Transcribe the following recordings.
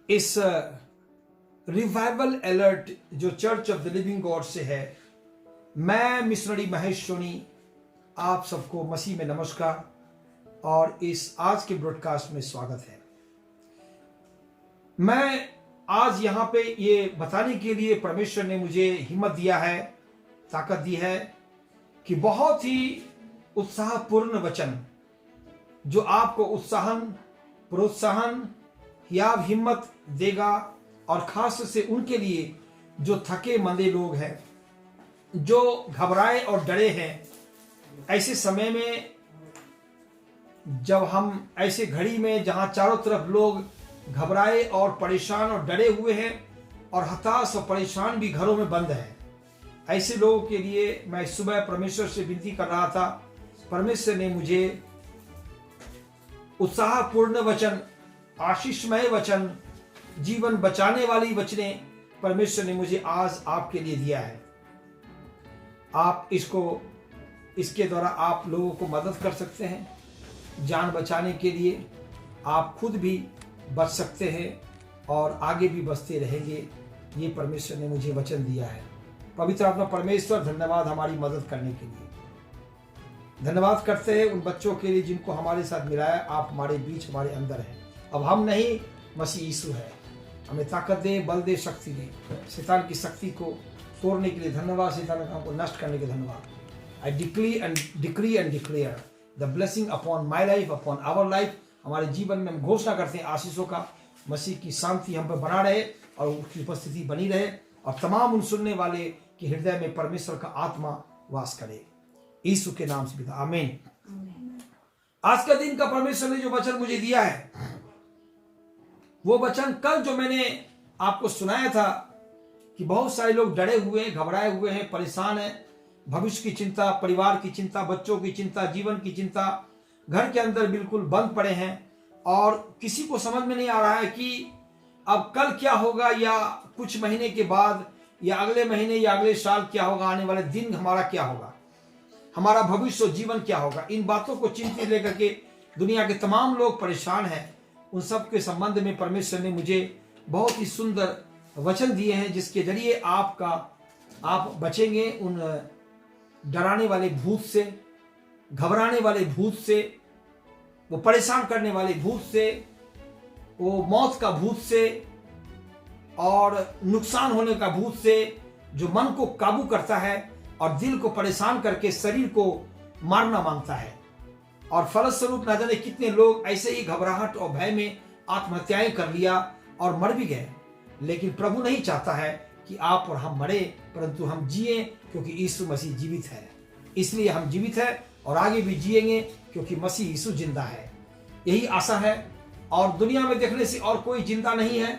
इस revival alert जो church of the living God से है, मैं मिशनरी महेश सोनी आप सबको मसीह में नमस्कार और इस आज के ब्रॉडकास्ट में स्वागत है। मैं आज यहाँ पे ये बताने के लिए परमेश्वर ने मुझे हिम्मत दिया है, ताकत दी है कि बहुत ही उत्साहपूर्ण वचन जो आपको उत्साहन, प्रोत्साहन या हिम्मत देगा, और खास से उनके लिए जो थके मंदे लोग हैं, जो घबराए और डरे हैं। ऐसे समय में जब हम ऐसे घड़ी में जहां चारों तरफ लोग घबराए और परेशान और डरे हुए हैं और हताश और परेशान भी घरों में बंद हैं, ऐसे लोगों के लिए मैं सुबह परमेश्वर से विनती कर रहा था। परमेश्वर ने मुझे उत्साहपूर्ण वचन, आशीषमय वचन, जीवन बचाने वाली वचने परमेश्वर ने मुझे आज आपके लिए दिया है। आप इसके द्वारा आप लोगों को मदद कर सकते हैं। जान बचाने के लिए आप खुद भी बच सकते हैं और आगे भी बचते रहेंगे। ये परमेश्वर ने मुझे वचन दिया है। पवित्र आत्मा परमेश्वर, धन्यवाद हमारी मदद करने के लिए। धन्यवाद करते हैं उन बच्चों के लिए जिनको हमारे साथ मिलाया। आप हमारे बीच, हमारे अंदर हैं। अब हम नहीं, मसीह यीशु है। हमें ताकत दे, बल दे, शक्ति दे। शैतान की शक्ति को तोड़ने के लिए धन्यवाद, शैतान के काम को नष्ट करने के लिए धन्यवाद। I decree and declare the blessing upon my life, upon our life. हमारे जीवन में हम घोषणा करते हैं आशीषों का। मसीह की शांति हम पर बना रहे और उसकी उपस्थिति बनी रहे, और तमाम उन सुनने वाले के हृदय में परमेश्वर का आत्मा वास करे। यीशु के नाम से पिता, आमीन। आज का दिन का परमेश्वर ने जो वचन मुझे दिया है, वो वचन कल जो मैंने आपको सुनाया था कि बहुत सारे लोग डरे हुए हैं, घबराए हुए हैं, परेशान हैं। भविष्य की चिंता, परिवार की चिंता, बच्चों की चिंता, जीवन की चिंता, घर के अंदर बिल्कुल बंद पड़े हैं और किसी को समझ में नहीं आ रहा है कि अब कल क्या होगा, या कुछ महीने के बाद, या अगले महीने या अगले साल क्या होगा, आने वाले दिन हमारा क्या होगा, हमारा भविष्य जीवन क्या होगा। इन बातों को चिंतित लेकर के दुनिया के तमाम लोग परेशान हैं। उन सब के संबंध में परमेश्वर ने मुझे बहुत ही सुंदर वचन दिए हैं, जिसके जरिए आप बचेंगे उन डराने वाले भूत से, घबराने वाले भूत से, वो परेशान करने वाले भूत से, वो मौत का भूत से और नुकसान होने का भूत से, जो मन को काबू करता है और दिल को परेशान करके शरीर को मारना मांगता है। और फलस्वरूप न जाने कितने लोग ऐसे ही घबराहट और भय में आत्महत्याएं कर लिया और मर भी गए। लेकिन प्रभु नहीं चाहता है कि आप और हम मरे, परंतु हम जिए, क्योंकि यीशु मसीह जीवित है। इसलिए हम जीवित है और आगे भी जिएंगे, क्योंकि मसीह यीशु जिंदा है। यही आशा है, और दुनिया में देखने से और कोई जिंदा नहीं है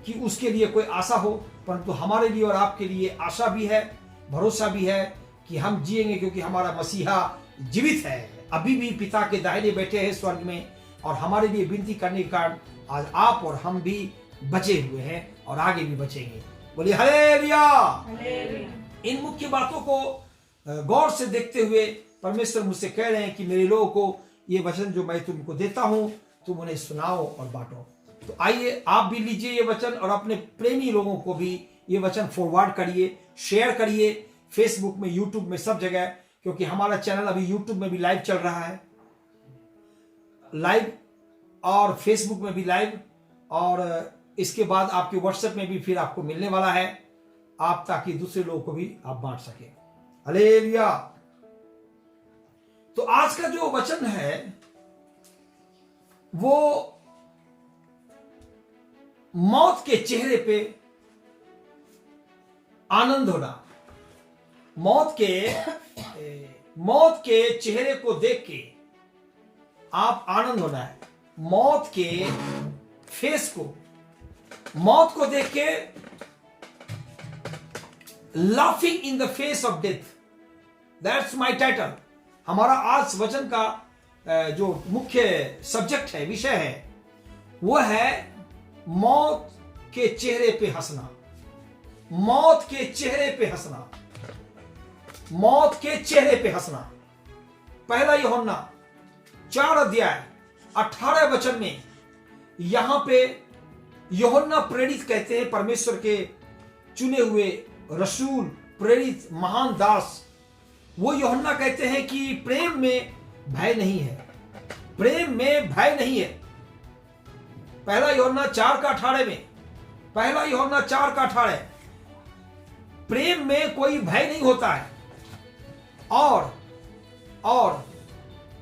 कि उसके लिए कोई आशा हो, परंतु हमारे लिए और आपके लिए आशा भी है, भरोसा भी है कि हम जिएंगे, क्योंकि हमारा मसीहा जीवित है, अभी भी पिता के दाहिने बैठे हैं स्वर्ग में, और हमारे लिए विनती करने के कारण आज आप और हम भी बचे हुए हैं और आगे भी बचेंगे। बोलिए हालेलुया। इन मुख्य बातों को गौर से देखते हुए परमेश्वर मुझसे कह रहे हैं कि मेरे लोगों को ये वचन जो मैं तुमको देता हूं, तुम उन्हें सुनाओ और बांटो। तो आइए आप भी लीजिए ये वचन और अपने प्रेमी लोगों को भी ये वचन फॉरवर्ड करिए, शेयर करिए, फेसबुक में, यूट्यूब में, सब जगह, क्योंकि हमारा चैनल अभी यूट्यूब में भी लाइव चल रहा है, लाइव, और फेसबुक में भी लाइव, और इसके बाद आपके व्हाट्सएप में भी फिर आपको मिलने वाला है, आप ताकि दूसरे लोगों को भी आप बांट सके। हालेलुया। तो आज का जो वचन है वो मौत के चेहरे पे आनंद होना। मौत के चेहरे को देख के आप आनंद होना है। मौत के फेस को, मौत को देख के laughing in the face of death, that's my title. हमारा आज वचन का जो मुख्य सब्जेक्ट है, विषय है, वो है मौत के चेहरे पे हंसना। मौत के चेहरे पे हंसना। मौत के चेहरे पे हंसना। पहला यूहन्ना 4 अध्याय 18 वचन में यहां पे यूहन्ना प्रेरित कहते हैं, परमेश्वर के चुने हुए रसूल, प्रेरित, महान दास, वो यूहन्ना कहते हैं कि प्रेम में भय नहीं है, प्रेम में भय नहीं है। पहला यूहन्ना 4:18 में, पहला यूहन्ना 4:18, प्रेम में कोई भय नहीं होता है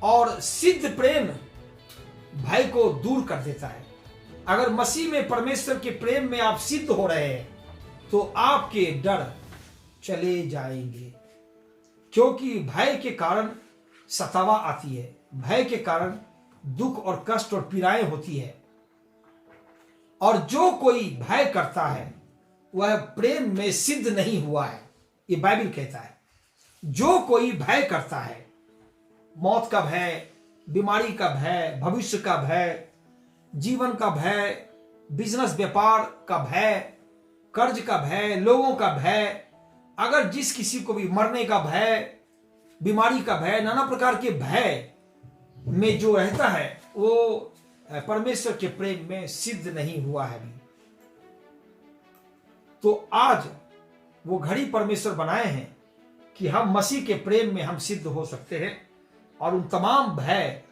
और सिद्ध प्रेम भय को दूर कर देता है। अगर मसीह में परमेश्वर के प्रेम में आप सिद्ध हो रहे हैं तो आपके डर चले जाएंगे, क्योंकि भय के कारण सतावा आती है, भय के कारण दुख और कष्ट और पीड़ाएं होती है। और जो कोई भय करता है वह प्रेम में सिद्ध नहीं हुआ है, ये बाइबल कहता है। जो कोई भय करता है, मौत का भय, बीमारी का भय, भविष्य का भय, जीवन का भय, बिजनेस व्यापार का भय, कर्ज का भय, लोगों का भय, अगर जिस किसी को भी मरने का भय, बीमारी का भय, नाना प्रकार के भय में जो रहता है वो परमेश्वर के प्रेम में सिद्ध नहीं हुआ है अभी। तो आज वो घड़ी परमेश्वर बनाए हैं कि हम मसीह के प्रेम में हम सिद्ध हो सकते हैं और उन तमाम भय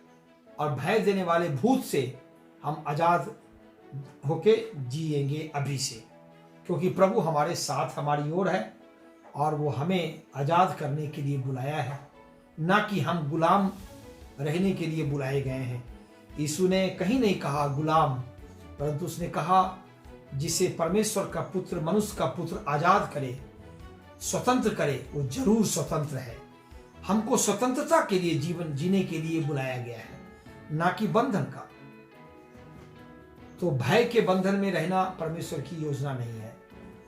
और भय देने वाले भूत से हम आजाद होके जिएंगे अभी से, क्योंकि प्रभु हमारे साथ, हमारी ओर है और वो हमें आजाद करने के लिए बुलाया है, ना कि हम गुलाम रहने के लिए बुलाए गए हैं। यीशु ने कहीं नहीं कहा गुलाम, परंतु उसने कहा जिसे परमेश्वर का पुत्र, मनुष्य का पुत्र आजाद करे, स्वतंत्र करे, वो जरूर स्वतंत्र है। हमको स्वतंत्रता के लिए जीवन जीने के लिए बुलाया गया है, ना कि बंधन का। तो भय के बंधन में रहना परमेश्वर की योजना नहीं है,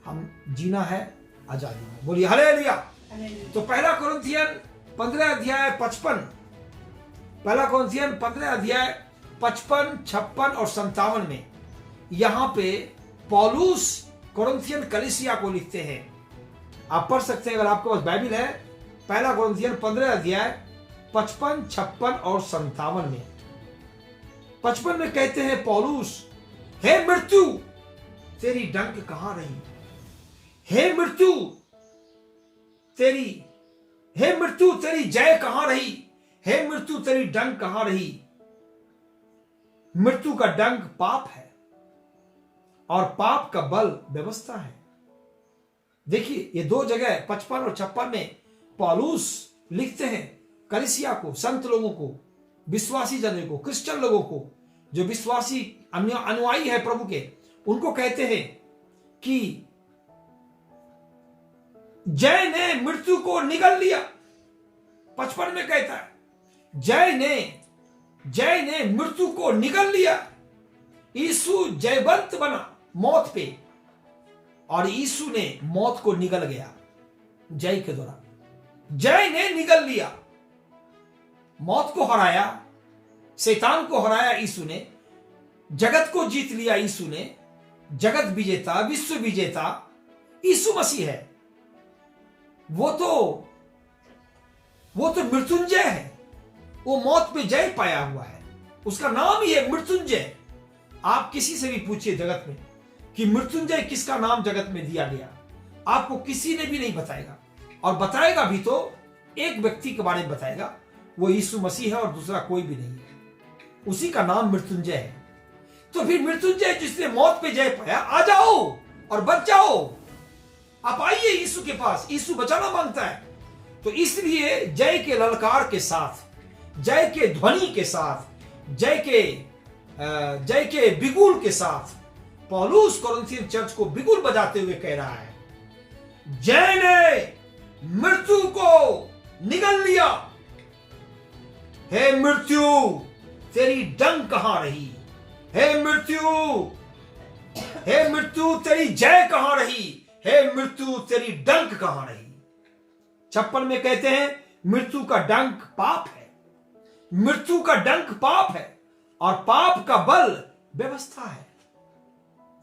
हम जीना है आजादी में। बोलिए हालेलुया। तो पहला कुरिन्थियन 15:55, पहला कुरिन्थियन 15:55, 56 और 57 में यहां पे पौलुस कुरिन्थियन कलीसिया को लिखते हैं। आप पढ़ सकते हैं अगर आपके पास बाइबल है। पहला कुरिन्थियन 15:55, 56 और 57 में 55 में कहते हैं पौलुस, हे मृत्यु तेरी डंक कहां रही, हे मृत्यु तेरी जय कहां रही, हे मृत्यु तेरी डंक कहां रही। मृत्यु का डंक पाप है और पाप का बल व्यवस्था है। देखिए ये दो जगह 55 और 56 में पौलुस लिखते हैं कलीसिया को, संत लोगों को, विश्वासी जनों को, क्रिश्चियन लोगों को, जो विश्वासी अनुयायी है प्रभु के, उनको कहते हैं कि जय ने मृत्यु को निगल लिया। 55 में कहता है जय ने मृत्यु को निगल लिया। यीशु जयवंत बना मौत पे और यीशु ने मौत को निगल गया जय के द्वारा। जय ने निगल लिया, मौत को हराया, शैतान को हराया यीशु ने, जगत को जीत लिया यीशु ने। जगत विजेता, विश्व विजेता यीशु मसीह है। वो तो मृत्युंजय है, वो मौत पे जय पाया हुआ है, उसका नाम ही है मृत्युंजय। आप किसी से भी पूछिए जगत में कि मृत्युंजय किसका नाम जगत में दिया गया, आपको किसी ने भी नहीं बताएगा, और बताएगा भी तो एक व्यक्ति के बारे में बताएगा, वो यीशु मसीह है और दूसरा कोई भी नहीं है, उसी का नाम मृत्युंजय है। तो फिर मृत्युंजय जिसने मौत पे जय पाया, आ जाओ और बच जाओ। आप आइए यीशु के पास, यीशु बचाना मांगता है। तो इसलिए जय के ललकार के साथ, जय के ध्वनि के साथ, जय के बिगुल के साथ पौलुस कोरिन्थियन चर्च को बिगुल बजाते हुए कह रहा है, जय ने मृत्यु को निगल लिया। हे मृत्यु तेरी डंक कहां रही, हे मृत्यु तेरी जय कहां रही, हे मृत्यु तेरी डंक कहां रही। 56 में कहते हैं मृत्यु का डंक पाप है, मृत्यु का डंक पाप है और पाप का बल व्यवस्था है।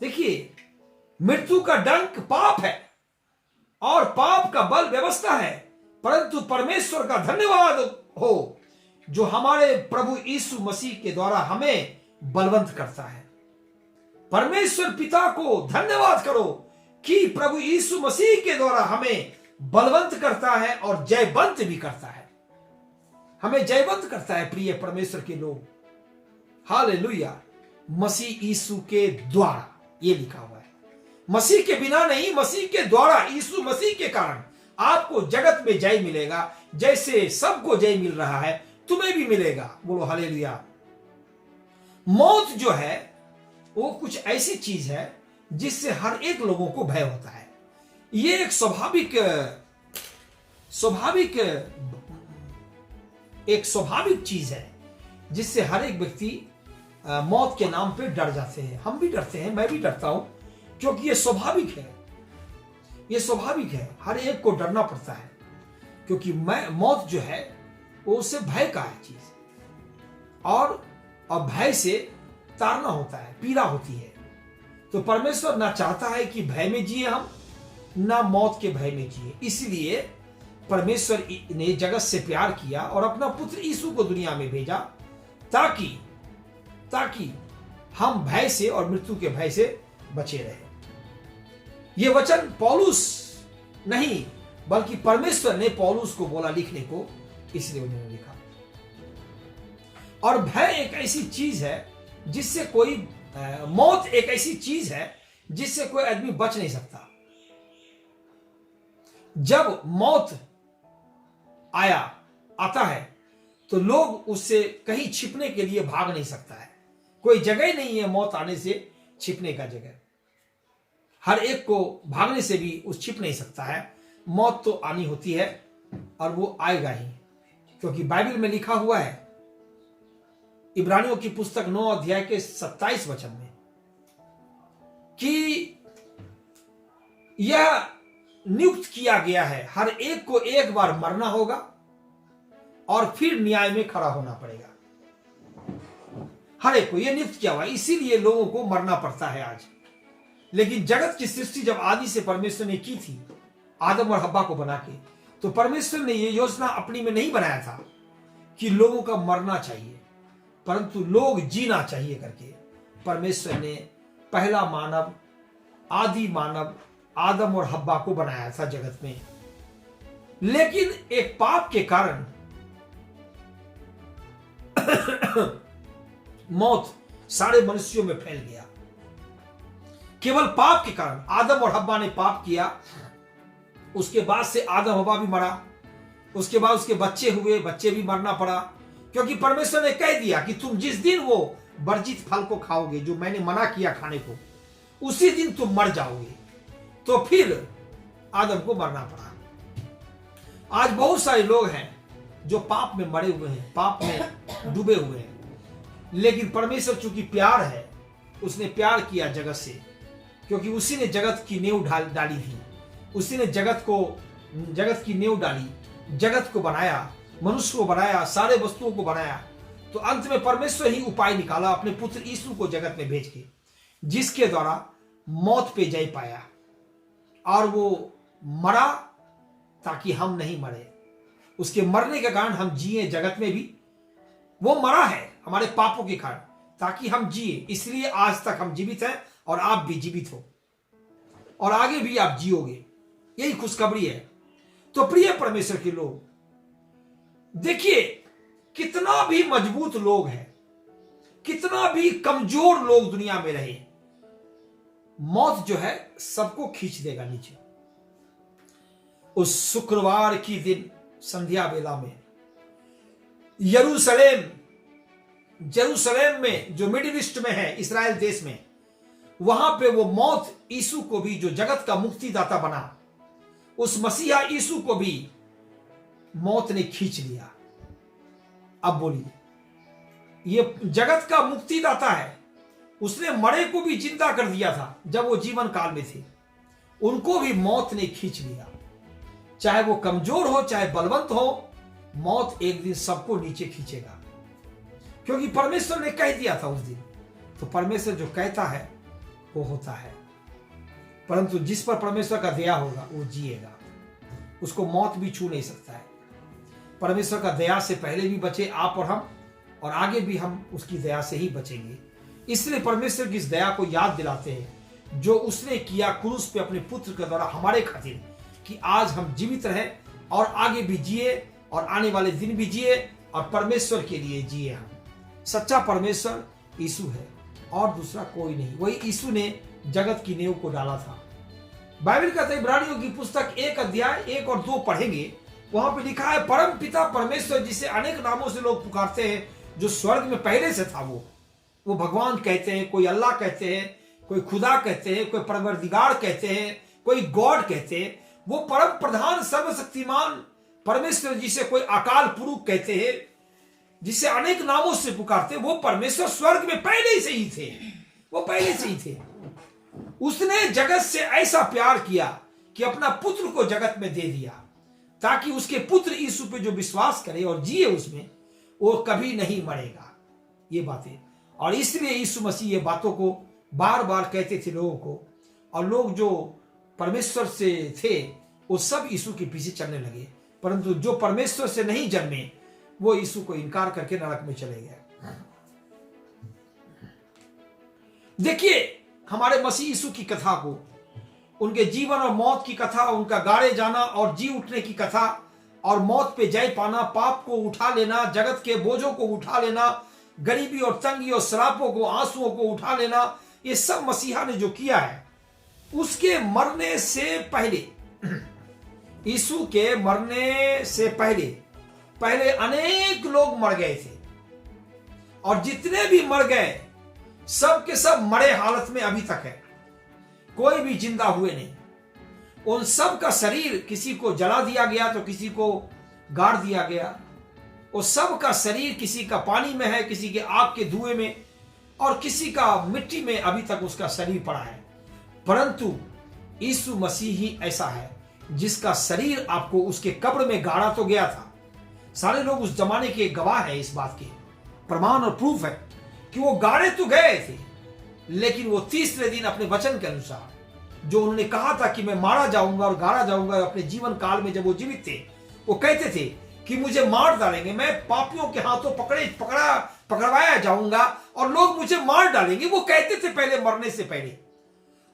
देखिए मृत्यु का डंक पाप है और पाप का बल व्यवस्था है, परंतु परमेश्वर का धन्यवाद हो जो हमारे प्रभु यीशु मसीह के द्वारा हमें बलवंत करता है। परमेश्वर पिता को धन्यवाद करो कि प्रभु यीशु मसीह के द्वारा हमें बलवंत करता है और जयवंत भी करता है। हमें जयवंत करता है प्रिय परमेश्वर के लोग। हालेलुया। मसीह यीशु के द्वारा, ये लिखा हुआ है। मसीह के बिना नहीं, मसीह के द्वारा, यीशु मसीह के कारण आपको जगत में जय मिलेगा। जैसे सबको जय मिल रहा है, तुम्हें भी मिलेगा। बोलो हालेलुया। मौत जो है वो कुछ ऐसी चीज है जिससे हर एक लोगों को भय होता है। ये एक स्वाभाविक चीज है जिससे हर एक व्यक्ति मौत के नाम पे डर जाते हैं। हम भी डरते हैं, मैं भी डरता हूं, क्योंकि ये स्वाभाविक है। ये स्वाभाविक है, हर एक को डरना पड़ता है, क्योंकि मौत जो है वो उससे भय का है चीज, और भय से तारना होता है, पीड़ा होती है। तो परमेश्वर ना चाहता है कि भय में जिए हम, ना मौत के भय में जिए। इसलिए परमेश्वर ने जगत से प्यार किया और अपना पुत्र यीशु को दुनिया में भेजा ताकि हम भय से और मृत्यु के भय से बचे रहे। यह वचन पौलुस नहीं बल्कि परमेश्वर ने पौलुस को बोला लिखने को, इसलिए उन्होंने लिखा। और भय एक ऐसी चीज है जिससे कोई मौत एक ऐसी चीज है जिससे कोई आदमी बच नहीं सकता। जब मौत आता है तो लोग उससे कहीं छिपने के लिए भाग नहीं सकता है। कोई जगह ही नहीं है मौत आने से छिपने का जगह। हर एक को भागने से भी उस छिप नहीं सकता है। मौत तो आनी होती है और वो आएगा ही, क्योंकि बाइबल में लिखा हुआ है इब्रानियों की पुस्तक 9 अध्याय के 27 वचन में कि यह नियुक्त किया गया है, हर एक को एक बार मरना होगा और फिर न्याय में खड़ा होना पड़ेगा। हर एक को यह नियुक्त किया हुआ है, इसीलिए लोगों को मरना पड़ता है आज। लेकिन जगत की सृष्टि जब आदि से परमेश्वर ने की थी, आदम और हव्वा को बना के, तो परमेश्वर ने यह योजना अपनी में नहीं बनाया था कि लोगों का मरना चाहिए, परंतु लोग जीना चाहिए करके परमेश्वर ने पहला मानव, आदि मानव आदम और हव्वा को बनाया था जगत में। लेकिन एक पाप के कारण मौत सारे मनुष्यों में फैल गया। केवल पाप के कारण आदम और हव्वा ने पाप किया, उसके बाद से आदम हव्वा भी मरा, उसके बाद उसके बच्चे हुए, बच्चे भी मरना पड़ा, क्योंकि परमेश्वर ने कह दिया कि तुम जिस दिन वो वर्जित फल को खाओगे जो मैंने मना किया खाने को, उसी दिन तुम मर जाओगे। तो फिर आदम को मरना पड़ा। आज बहुत सारे लोग हैं जो पाप में मरे हुए हैं, पाप में डूबे हुए हैं, लेकिन परमेश्वर चूंकि प्यार है, उसने प्यार किया जगत से, क्योंकि उसी ने जगत की नींव डाली थी, उसी ने जगत की नींव डाली, जगत को बनाया, मनुष्य को बनाया, सारे वस्तुओं को बनाया। तो अंत में परमेश्वर ही उपाय निकाला अपने पुत्र यीशु को जगत में भेज के, जिसके द्वारा मौत पे जय पाया, और वो मरा ताकि हम नहीं मरे। उसके मरने के कारण हम जिए जगत में भी। वो मरा है हमारे पापों के कारण ताकि हम जिए, इसलिए आज तक हम जीवित हैं और आप भी जीवित हो और आगे भी आप जियोगे। यही खुशखबरी है। तो प्रिय परमेश्वर के लोग, देखिए कितना भी मजबूत लोग हैं, कितना भी कमजोर लोग दुनिया में रहे, मौत जो है सबको खींच देगा नीचे। उस शुक्रवार की दिन संध्या बेला में यरूशलेम में जो मिडिल ईस्ट में है, इस्राएल देश में, वहां पे वो मौत यीशु को भी, जो जगत का मुक्तिदाता बना, उस मसीहा यीशु को भी मौत ने खींच लिया। अब बोलिए, ये जगत का मुक्तिदाता है, उसने मरे को भी जिंदा कर दिया था जब वो जीवन काल में थे, उनको भी मौत ने खींच लिया। चाहे वो कमजोर हो चाहे बलवंत हो, मौत एक दिन सबको नीचे खींचेगा, क्योंकि परमेश्वर ने कह दिया था उस दिन। तो परमेश्वर जो कहता है वो होता है, परंतु जिस पर परमेश्वर का दया होगा वो जिएगा, उसको मौत भी छू नहीं सकता है। परमेश्वर का दया से पहले भी बचे आप और हम, और आगे भी हम उसकी दया से ही बचेंगे, इसलिए परमेश्वर की इस दया को याद दिलाते हैं जो उसने किया क्रूस पे अपने पुत्र के द्वारा हमारे खातिर, कि आज हम जीवित रहें और आगे भी जिए और आने वाले दिन भी जिए और परमेश्वर के लिए जिए। हम सच्चा परमेश्वर यीशु है और दूसरा कोई नहीं। वही यीशु ने जगत की नींव को डाला था। बाइबल कहते हैं, इब्रानियों की पुस्तक 1 अध्याय 1 और 2 पढ़ेंगे, वहां पे लिखा है, परम पिता परमेश्वर जिसे अनेक नामों से लोग पुकारते हैं, जो स्वर्ग में पहले से था, वो भगवान कहते हैं, कोई अल्लाह कहते हैं, कोई खुदा कहते हैं, कोई परवरदिगार कहते हैं, कोई गॉड कहते हैं। वो परम प्रधान सर्वशक्तिमान परमेश्वर जिसे कोई अकाल पुरुष कहते हैं, जिसे अनेक नामों से पुकारते, वो परमेश्वर स्वर्ग में पहले से ही थे। वो पहले से ही थे। उसने जगत से ऐसा प्यार किया कि अपना पुत्र को जगत में दे दिया, ताकि उसके पुत्र यीशु पे जो विश्वास करे और जिए उसमें, वो कभी नहीं मरेगा। ये बातें, और इसलिए यीशु मसीह ये बातों को बार बार कहते थे लोगों को, और लोग जो परमेश्वर से थे वो सब यीशु के पीछे चलने लगे, परंतु जो परमेश्वर से नहीं जन्मे वो यीशु को इनकार करके नरक में चले गए। देखिए हमारे मसीह यीशु की कथा को, उनके जीवन और मौत की कथा, उनका गाड़े जाना और जी उठने की कथा, और मौत पे जय पाना, पाप को उठा लेना, जगत के बोझों को उठा लेना, गरीबी और तंगी और श्रापों को, आंसुओं को उठा लेना, ये सब मसीहा ने जो किया है। उसके मरने से पहले, यीशु के मरने से पहले अनेक लोग मर गए थे, और जितने भी मर गए सब के सब मरे हालत में अभी तक है, कोई भी जिंदा हुए नहीं। उन सब का शरीर, किसी को जला दिया गया तो किसी को गाड़ दिया गया, वो सब का शरीर किसी का पानी में है, किसी के आग के धुएं में, और किसी का मिट्टी में अभी तक उसका शरीर पड़ा है। परंतु यीशु मसीह ही ऐसा है जिसका शरीर आपको उसके कब्र में गाड़ा तो गया था। सारे लोग उस जमाने के गवाह हैं इस बात के, प्रमाण और प्रूफ है कि वो गाड़े तो गए थे, लेकिन वो तीसरे दिन अपने वचन के अनुसार जो उन्होंने कहा था कि मैं मारा जाऊंगा और गाड़ा जाऊंगा, अपने जीवन काल में जब वो जीवित थे, वो कहते थे कि मुझे मार डालेंगे, मैं पापियों के हाथों पकड़वाया जाऊंगा और लोग मुझे मार डालेंगे। वो कहते थे पहले मरने से पहले,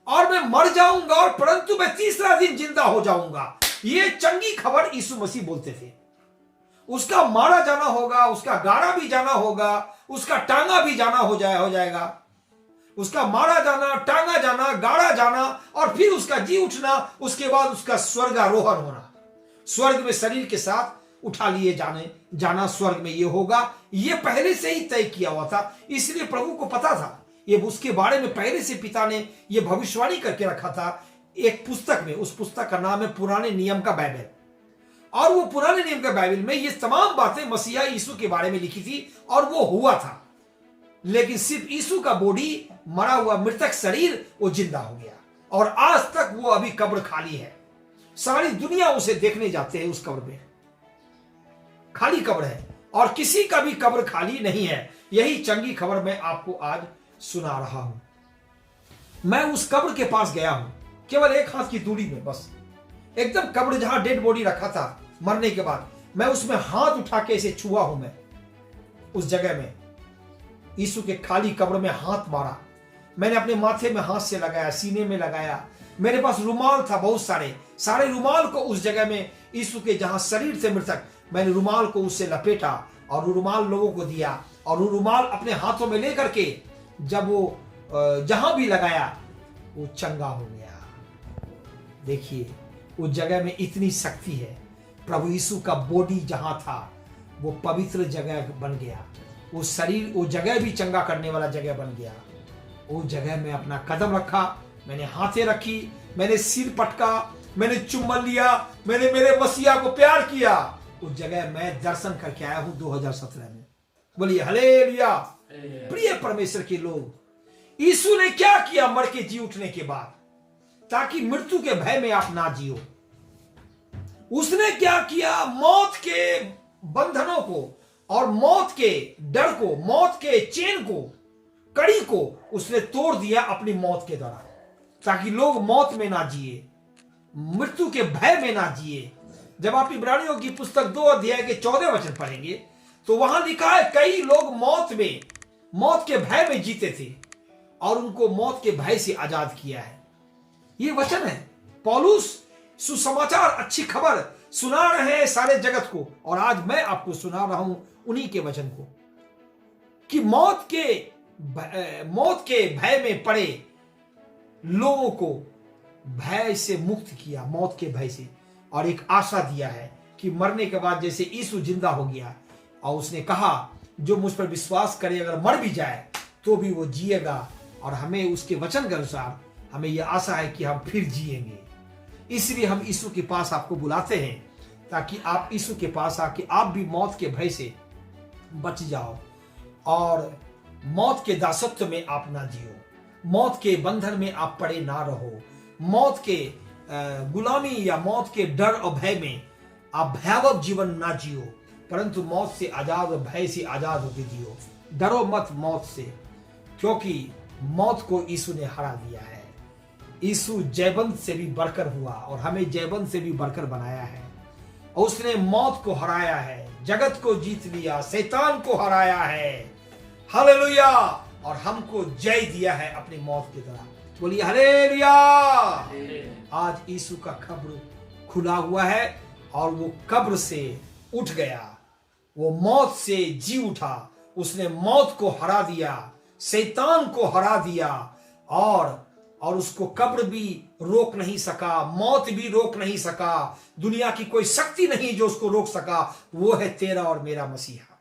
और मैं मर जाऊंगा और परंतु मैं तीसरा दिन जिंदा हो जाऊंगा। ये चंगी खबर यीशु मसीह बोलते थे। उसका मारा जाना होगा, उसका गाड़ा भी जाना होगा, उसका टांगा भी जाना हो जाएगा, उसका मारा जाना, टांगा जाना, गाड़ा जाना, और फिर उसका जी उठना, उसके बाद उसका स्वर्गारोहण होना, स्वर्ग में शरीर के साथ उठा लिए जाना स्वर्ग में ये होगा। ये पहले से ही तय किया हुआ था, इसलिए प्रभु को पता था। ये उसके बारे में पहले से पिता ने ये भविष्यवाणी करके रखा था एक पुस्तक में। उस पुस्तक का नाम है पुराने नियम का बाइबल, और वो पुराने नियम का बाइबल में ये तमाम बातें मसीहा यीशु के बारे में लिखी थी, और वो हुआ था। लेकिन सिर्फ यीशु का बॉडी, मरा हुआ मृतक शरीर, वो जिंदा हो गया, और आज तक वो अभी कब्र खाली है। सारी दुनिया उसे देखने जाते हैं, उस कब्र में खाली कब्र है, और किसी का भी कब्र खाली नहीं है। यही चंगी खबर मैं आपको आज सुना रहा हूं। मैं उस कब्र के पास गया हूं, केवल 1 हाथ की दूरी में, बस एकदम कब्र जहां डेड बॉडी रखा था मरने के बाद, मैं उसमें हाथ उठा के इसे छुआ हूं। मैं उस जगह में यीशु के खाली कब्र में हाथ मारा। मैंने अपने माथे में हाथ से लगाया, सीने में लगाया, मेरे पास रुमाल था बहुत सारे रुमाल को उस जगह में, यीशु के जहां शरीर से मृतक, मैंने रुमाल को उससे लपेटा और वो रुमाल लोगों को दिया, और वो रुमाल अपने हाथों में लेकर के जब वो जहां भी लगाया वो चंगा हो गया। देखिए उस जगह में इतनी शक्ति है। प्रभु यीशु का बॉडी जहां था वो पवित्र जगह बन गया, वो शरीर, वो जगह भी चंगा करने वाला जगह बन गया। वो जगह में अपना कदम रखा, मैंने हाथें रखी, मैंने सिर पटका, मैंने चुम्बन लिया, मैंने मेरे मसीहा को प्यार किया। उस जगह मैं दर्शन करके आया हूं 2017 में। बोलिए हालेलुया। प्रिय परमेश्वर के लोग, यीशु ने क्या किया मर के जी उठने के बाद, ताकि मृत्यु के भय में आप ना जियो। उसने क्या किया, मौत के बंधनों को और मौत के डर को, मौत के चेन को, कड़ी को उसने तोड़ दिया अपनी मौत के द्वारा, ताकि लोग मौत में ना जिए, मृत्यु के भय में ना जिए। जब आप इब्रानियों की पुस्तक 2 अध्याय के 14 वचन पढ़ेंगे तो वहां लिखा है कई लोग मौत के भय में जीते थे, और उनको मौत के भय से आजाद किया है। ये वचन है। पौलुस सुसमाचार, अच्छी खबर सुना रहे हैं सारे जगत को, और आज मैं आपको सुना रहा हूं उन्हीं के वचन को कि मौत के भय में पड़े लोगों को भय से मुक्त किया, मौत के भय से, और एक आशा दिया है कि मरने के बाद जैसे यीशु जिंदा हो गया, और उसने कहा जो मुझ पर विश्वास करे अगर मर भी जाए तो भी वो जिएगा, और हमें उसके वचन के अनुसार हमें यह आशा है कि हम फिर जिएंगे। इसलिए हम यीशु के पास आपको बुलाते हैं ताकि आप यीशु के पास आके आप भी मौत के भय से बच जाओ और मौत के दासत्व में आप ना जियो, मौत के बंधन में आप पड़े ना रहो, मौत के गुलामी या मौत के डर और भय में आप भयावह जीवन ना जियो, परंतु मौत से आजाद और भय से आजाद होकर जियो। डरो मत मौत से, क्योंकि मौत को यीशु ने हरा दिया है। यीशु जयवंत से भी बढ़कर हुआ और हमें जयवंत से भी बढ़कर बनाया है, और उसने मौत को हराया है, जगत को जीत लिया, शैतान को हराया है। हालेलुया। और हमको जय दिया है अपनी मौत की तरह। बोलिए हालेलुया। आज यीशु का कब्र खुला हुआ है और वो कब्र से उठ गया, वो मौत से जी उठा, उसने मौत को हरा दिया, शैतान को हरा दिया, और उसको कब्र भी रोक नहीं सका, मौत भी रोक नहीं सका, दुनिया की कोई शक्ति नहीं जो उसको रोक सका। वो है तेरा और मेरा मसीहा।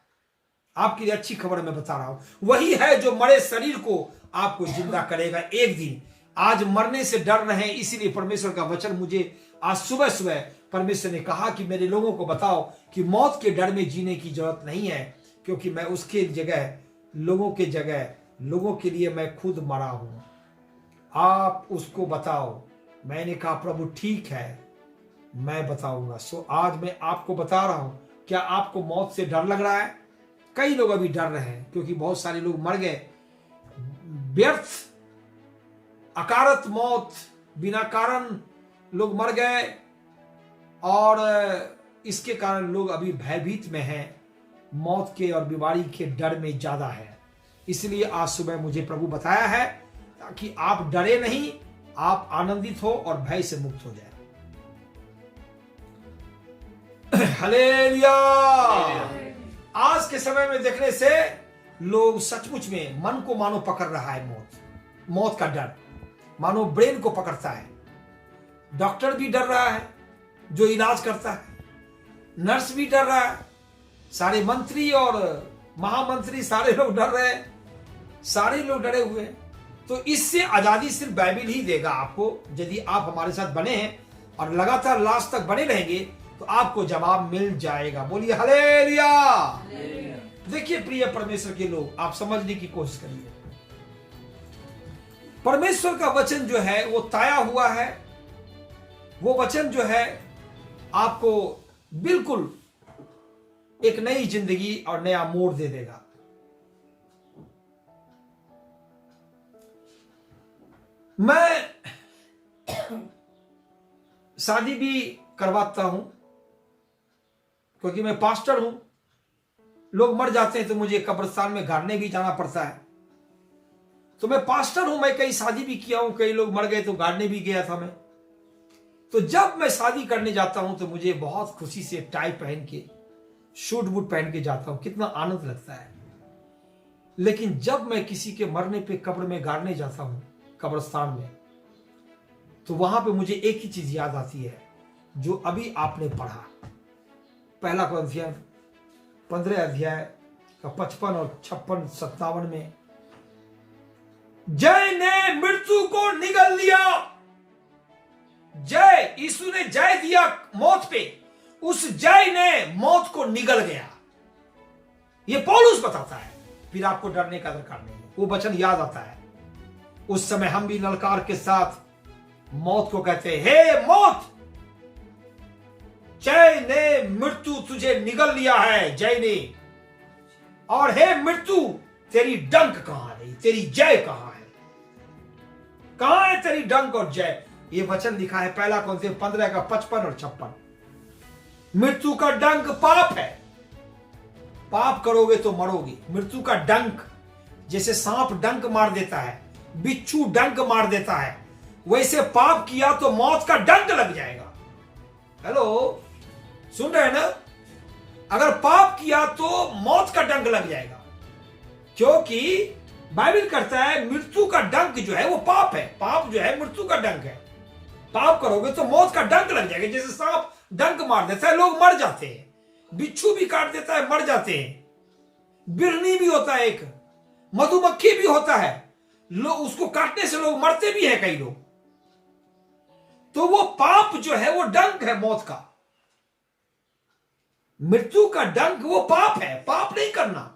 आपके लिए अच्छी खबर मैं बता रहा हूं, वही है जो मरे शरीर को आपको जिंदा करेगा एक दिन। आज मरने से डर रहे, इसीलिए परमेश्वर का वचन मुझे आज सुबह सुबह परमेश्वर ने कहा कि मेरे लोगों को बताओ कि मौत के डर में जीने की जरूरत नहीं है, क्योंकि मैं उसके जगह लोगों के लिए मैं खुद मरा हूं। आप उसको बताओ। मैंने कहा प्रभु ठीक है, मैं बताऊंगा। सो आज मैं आपको बता रहा हूं। क्या आपको मौत से डर लग रहा है? कई लोग अभी डर रहे हैं, क्योंकि बहुत सारे लोग मर गए, व्यर्थ अकारत मौत, बिना कारण लोग मर गए, और इसके कारण लोग अभी भयभीत में हैं, मौत के और बीमारी के डर में ज्यादा है। इसलिए आज सुबह मुझे प्रभु बताया है ताकि आप डरे नहीं, आप आनंदित हो और भय से मुक्त हो जाए। हालेलुया। आज के समय में देखने से लोग सचमुच में मन को मानो पकड़ रहा है, मौत का डर मानो ब्रेन को पकड़ता है। डॉक्टर भी डर रहा है जो इलाज करता है, नर्स भी डर रहा है, सारे मंत्री और महामंत्री सारे लोग डर रहे हैं, सारे लोग डरे हुए हैं। तो इससे आजादी सिर्फ बाइबल ही देगा आपको। यदि आप हमारे साथ बने हैं और लगातार लास्ट तक बने रहेंगे तो आपको जवाब मिल जाएगा। बोलिए हालेलुया। देखिए प्रिय परमेश्वर के लोग, आप समझने की कोशिश करिए। परमेश्वर का वचन जो है वो ताया हुआ है। वो वचन जो है आपको बिल्कुल एक नई जिंदगी और नया मोड़ दे देगा। मैं शादी भी करवाता हूं, क्योंकि मैं पास्टर हूं। लोग मर जाते हैं तो मुझे कब्रिस्तान में गाड़ने भी जाना पड़ता है। तो मैं पास्टर हूं, मैं कई शादी भी किया हूं, कई लोग मर गए तो गाड़ने भी गया था मैं। तो जब मैं शादी करने जाता हूं तो मुझे बहुत खुशी से टाई पहन के, शूट बूट पहन के जाता हूं, कितना आनंद लगता है। लेकिन जब मैं किसी के मरने पे कब्र में गाड़ने जाता हूं, कब्रिस्तान में, तो वहां पे मुझे एक ही चीज याद आती है जो अभी आपने पढ़ा, पहला कुरिन्थियों 15 अध्याय का 55 और 56 57 में, जय ने मृत्यु को निगल लिया। जय, यीशु ने जय दिया मौत पे, उस जय ने मौत को निगल गया। ये पौलुस बताता है। फिर आपको डरने का दरकार नहीं है। वो वचन याद आता है। उस समय हम भी ललकार के साथ मौत को कहते हैं, हे मौत, जय ने मृत्यु तुझे निगल लिया है, जय ने। और हे मृत्यु, तेरी डंक कहां है, तेरी जय कहां है, कहां है तेरी डंक और जय। ये वचन लिखा है पहला कुरिन्थियों 15 का 55 और 56। मृत्यु का डंक पाप है, पाप करोगे तो मरोगे। मृत्यु का डंक, जैसे सांप डंक मार देता है, बिच्छू डंक मार देता है, वैसे पाप किया तो मौत का डंक लग जाएगा। हेलो, सुन रहे हैं ना? अगर पाप किया तो मौत का डंक लग जाएगा, क्योंकि बाइबल कहता है मृत्यु का डंक जो है वो पाप है। पाप जो है मृत्यु का डंक है। पाप करोगे तो मौत का डंक लग जाएगा। जैसे सांप डंक मार देता है, लोग मर जाते हैं। बिच्छू भी काट देता है, मर जाते हैं। बिरनी भी होता है, एक मधुमक्खी भी होता है, लोग उसको काटने से लोग मरते भी हैं, कई लोग। तो वो पाप जो है वो डंक है मौत का। मृत्यु का डंक वो पाप है, पाप नहीं करना।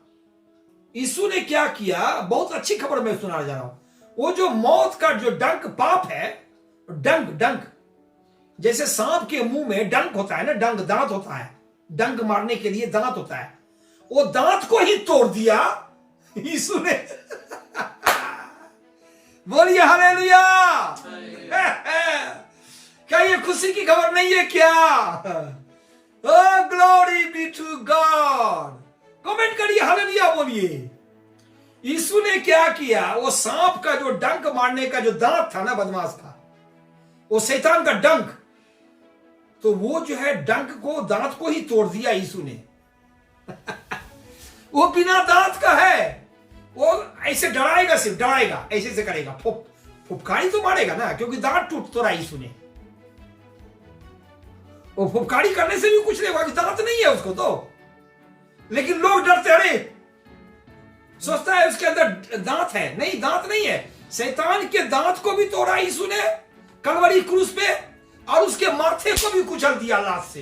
यीशु ने क्या किया, बहुत अच्छी खबर मैं सुनाने जा रहा हूं। वो जो मौत का जो डंक पाप है, डंक डंक जैसे सांप के मुंह में डंक होता है ना, डंक दांत होता है, डंक मारने के लिए दांत होता है, वो दांत को ही तोड़ दिया यीशु ने। बोलिए हालेलुया। क्या ये खुशी की खबर नहीं है क्या? Oh, glory be to God। Comment करिए, हालेलुया बोलिए। यीशु ने क्या किया, वो सांप का जो डंक मारने का जो दांत था ना, बदमाश का, वो शैतान का डंक, तो वो जो है डंक को, दांत को ही तोड़ दिया यीशु ने। वो बिना दांत का है, वो ऐसे डराएगा, सिर्फ डराएगा, ऐसे से करेगा, फुफकारी तो मारेगा ना, क्योंकि दांत टूट तो रहा यीशु ने। वो फुफकारी करने से भी कुछ नहीं होगा, दांत नहीं है उसको तो। लेकिन लोग डरते, अरे सोचता है उसके अंदर दांत है, नहीं, दांत नहीं है। शैतान के दांत को भी तोड़ा यीशु ने कलवरी क्रूस पे, और उसके माथे को भी कुचल दिया लात से।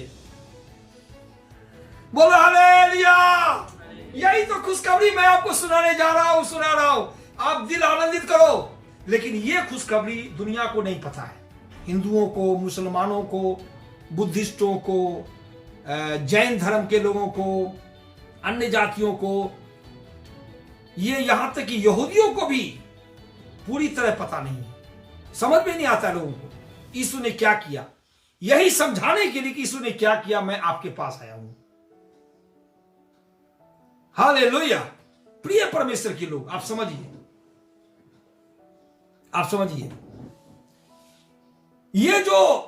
बोलो हालेलुया। यही तो खुशखबरी मैं आपको सुना रहा हूं। आप दिल आनंदित करो। लेकिन ये खुशखबरी दुनिया को नहीं पता है, हिंदुओं को, मुसलमानों को, बुद्धिस्टों को, जैन धर्म के लोगों को, अन्य जातियों को, ये यहां तक कि यहूदियों को भी पूरी तरह पता नहीं है, समझ में नहीं आता लोगों को यीशु ने क्या किया। यही समझाने के लिए कि यीशु ने क्या किया, मैं आपके पास आया हूं। हालेलुया। प्रिय परमेश्वर के लोग, आप समझिए, ये जो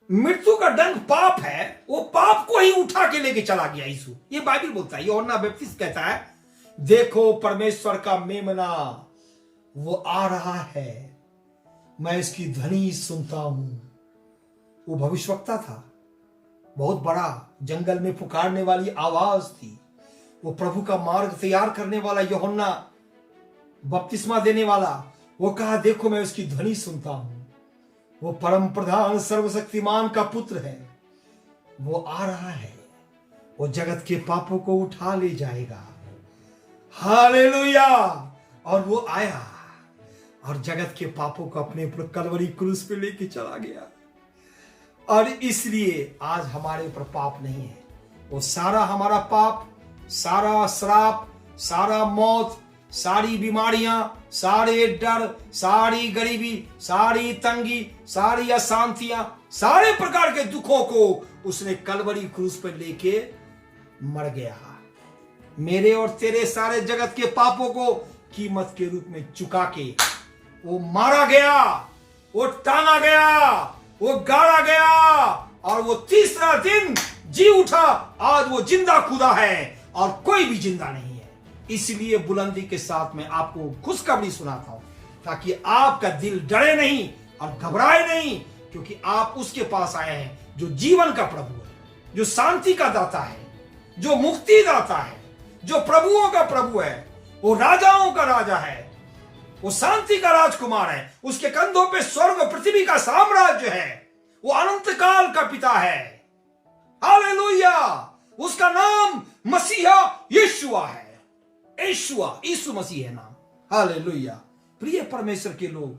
मृत्यु का डंक पाप है, वो पाप को ही उठा के लेके चला गया यीशु। ये बाइबल बोलता है। यूहन्ना बपतिस्मा कहता है, देखो परमेश्वर का मेमना वो आ रहा है, मैं इसकी ध्वनि सुनता हूं। वो भविष्यवक्ता था, बहुत बड़ा, जंगल में पुकारने वाली आवाज थी। वो प्रभु का मार्ग तैयार करने वाला यूहन्ना, बपतिस्मा देने वाला, वो कहा, देखो मैं उसकी ध्वनि सुनता हूं। वो परम प्रधान सर्वशक्तिमान का पुत्र है, वो आ रहा है, वो जगत के पापों को उठा ले जाएगा। हालेलुया। और वो आया और जगत के पापों को अपने ऊपर कलवरी क्रूस पे लेके चला गया। और इसलिए आज हमारे ऊपर पाप नहीं है। वो सारा हमारा पाप, सारा श्राप, सारा मौत, सारी बीमारियां, सारे डर, सारी गरीबी, सारी तंगी, सारी अशांतियां, सारे प्रकार के दुखों को उसने कलवरी क्रूस पर लेके मर गया। मेरे और तेरे सारे जगत के पापों को कीमत के रूप में चुका के वो मारा गया, वो टांगा गया, वो गाड़ा गया, और वो तीसरा दिन जी उठा। आज वो जिंदा खुदा है और कोई भी जिंदा नहीं है। इसलिए बुलंदी के साथ मैं आपको खुशखबरी सुनाता हूं, ताकि आपका दिल डरे नहीं और घबराए नहीं, क्योंकि आप उसके पास आए हैं जो जीवन का प्रभु है, जो शांति का दाता है, जो मुक्ति दाता है, जो प्रभुओं का प्रभु है, वो राजाओं का राजा है, वो शांति का राजकुमार है। उसके कंधों पे स्वर्ग और पृथ्वी का साम्राज्य है। वो अनंत काल का पिता है। हालेलुया। उसका नाम मसीहा यीशुआ है। यीशु मसीह है नाम। हालेलुया। प्रिय परमेश्वर के लोग,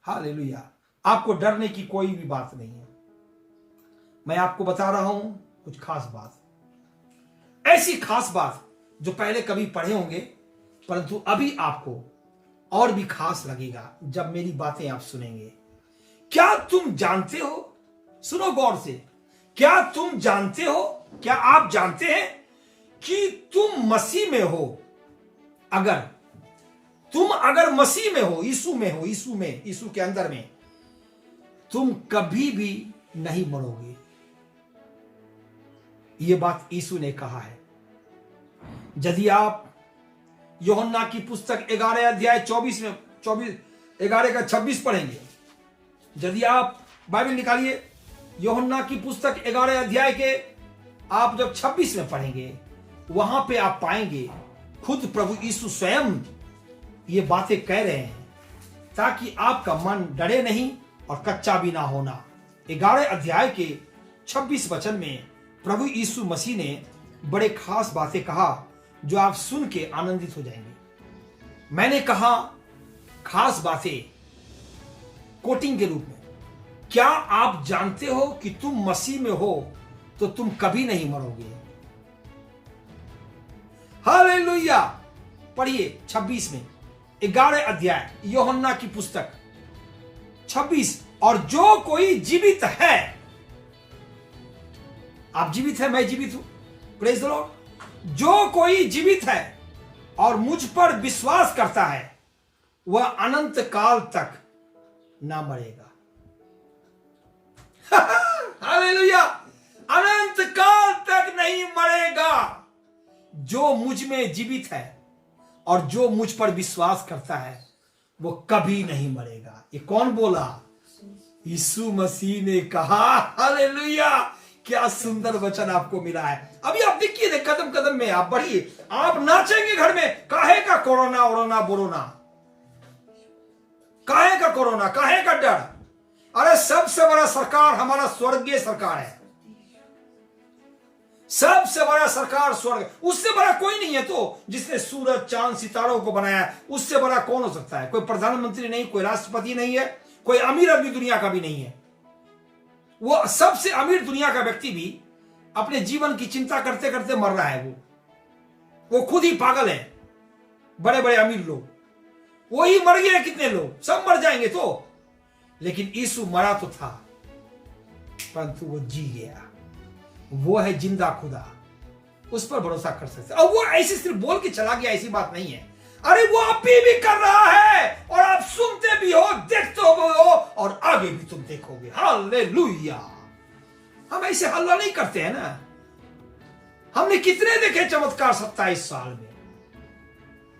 हालेलुया, आपको डरने की कोई भी बात नहीं है। मैं आपको बता रहा हूं कुछ खास बात, ऐसी खास बात जो पहले कभी पढ़े होंगे, परंतु अभी आपको और भी खास लगेगा जब मेरी बातें आप सुनेंगे। क्या तुम जानते हो, सुनो गौर से, क्या तुम जानते हो, क्या आप जानते हैं कि तुम मसीह में हो अगर, तुम अगर मसीह में हो, यीशु में हो, यीशु के अंदर में, तुम कभी भी नहीं मरोगे। यह बात यीशु ने कहा है। यदि आप यूहन्ना की पुस्तक 11 अध्याय 24 में 11 का 26 पढ़ेंगे, यदि आप बाइबल निकालिए, यूहन्ना की पुस्तक 11 अध्याय के आप जब 26 में पढ़ेंगे, वहां पे आप पाएंगे खुद प्रभु यीशु स्वयं ये बातें कह रहे हैं, ताकि आपका मन डरे नहीं और कच्चा भी ना होना। 11 अध्याय के 26 वचन में प्रभु यीशु मसीह ने बड़े खास बातें कहा, जो आप सुन के आनंदित हो जाएंगे। मैंने कहा खास बातें कोटिंग के रूप में। क्या आप जानते हो कि तुम मसीह में हो तो तुम कभी नहीं मरोगे? हालेलुया। पढ़िए 26 में, 11 अध्याय यूहन्ना की पुस्तक 26। और जो कोई जीवित है, आप जीवित है, मैं जीवित हूं, प्रेज द लॉर्ड। जो कोई जीवित है और मुझ पर विश्वास करता है, वह अनंत काल तक ना मरेगा। हालेलुया। अनंत काल तक नहीं मरेगा। जो मुझ में जीवित है और जो मुझ पर विश्वास करता है, वो कभी नहीं मरेगा। ये कौन बोला? यीशु मसीह ने कहा। हालेलुया। क्या सुंदर वचन आपको मिला है। अभी आप देखिए, कदम कदम में आप बढ़िए, आप नाचेंगे घर में। काहे का कोरोना ओरोना बोरोना, काहे का कोरोना, काहे का डर? अरे सबसे बड़ा सरकार हमारा स्वर्गीय सरकार है। सबसे बड़ा सरकार स्वर्ग, उससे बड़ा कोई नहीं है। तो जिसने सूरज चांद सितारों को बनाया, उससे बड़ा कौन हो सकता है? कोई प्रधानमंत्री नहीं, कोई राष्ट्रपति नहीं है, कोई अमीर आदमी दुनिया का भी नहीं है। वो सबसे अमीर दुनिया का व्यक्ति भी अपने जीवन की चिंता करते करते मर रहा है। वो खुद ही पागल है। बड़े बड़े अमीर लोग, वही मर गए। कितने लोग, सब मर जाएंगे तो। लेकिन यीशु मरा तो था, परंतु वो जी गया। वो है जिंदा खुदा, उस पर भरोसा कर सकते। और वो ऐसे सिर्फ बोल के चला गया, ऐसी बात नहीं है। अरे वो अभी भी कर रहा है, और आप सुनते भी हो, देखते हो, और आगे भी तुम देखोगे। हालेलुया। हम ऐसे हल्ला नहीं करते हैं ना। हमने कितने देखे चमत्कार 27 साल में,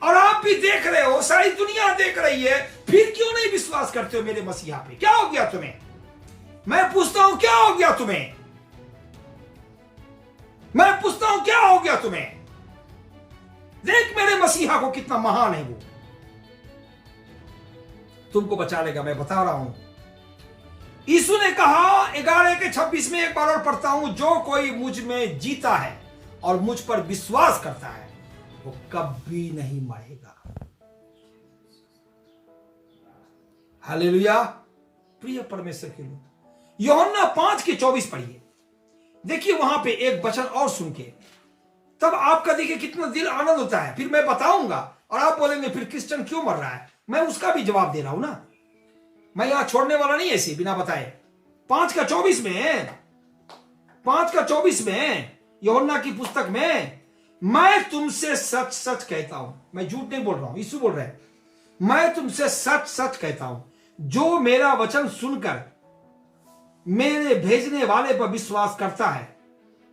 और आप भी देख रहे हो, सारी दुनिया देख रही है। फिर क्यों नहीं विश्वास करते हो मेरे मसीहा पे? क्या हो गया तुम्हें? मैं पूछता हूं, क्या हो गया तुम्हें? मैं पूछता हूं, क्या हो गया तुम्हें? देख मेरे मसीहा को, कितना महान है वो। तुमको बचा लेगा, मैं बता रहा हूं। यीशु ने कहा 11 के 26 में, एक बार और पढ़ता हूं, जो कोई मुझ में जीता है और मुझ पर विश्वास करता है, वो कभी नहीं मरेगा। हालेलुया। प्रिय परमेश्वर के लोग, यूहन्ना 5 के 24 पढ़िए। देखिए वहां पे एक वचन और सुन के, तब आपका देखिए कितना दिल आनंद होता है। फिर मैं बताऊंगा, और आप बोलेंगे फिर क्रिश्चियन क्यों मर रहा है? मैं उसका भी जवाब दे रहा हूं ना। मैं यहां छोड़ने वाला नहीं ऐसे बिना बताए। 5 का 24 में, 5 का 24 में यूहन्ना की पुस्तक में, मैं तुमसे सच सच कहता हूं, मैं झूठ नहीं बोल रहा हूं, यीशु बोल रहे हैं, मैं तुमसे सच सच कहता हूं, जो मेरा वचन सुनकर मेरे भेजने वाले पर विश्वास करता है,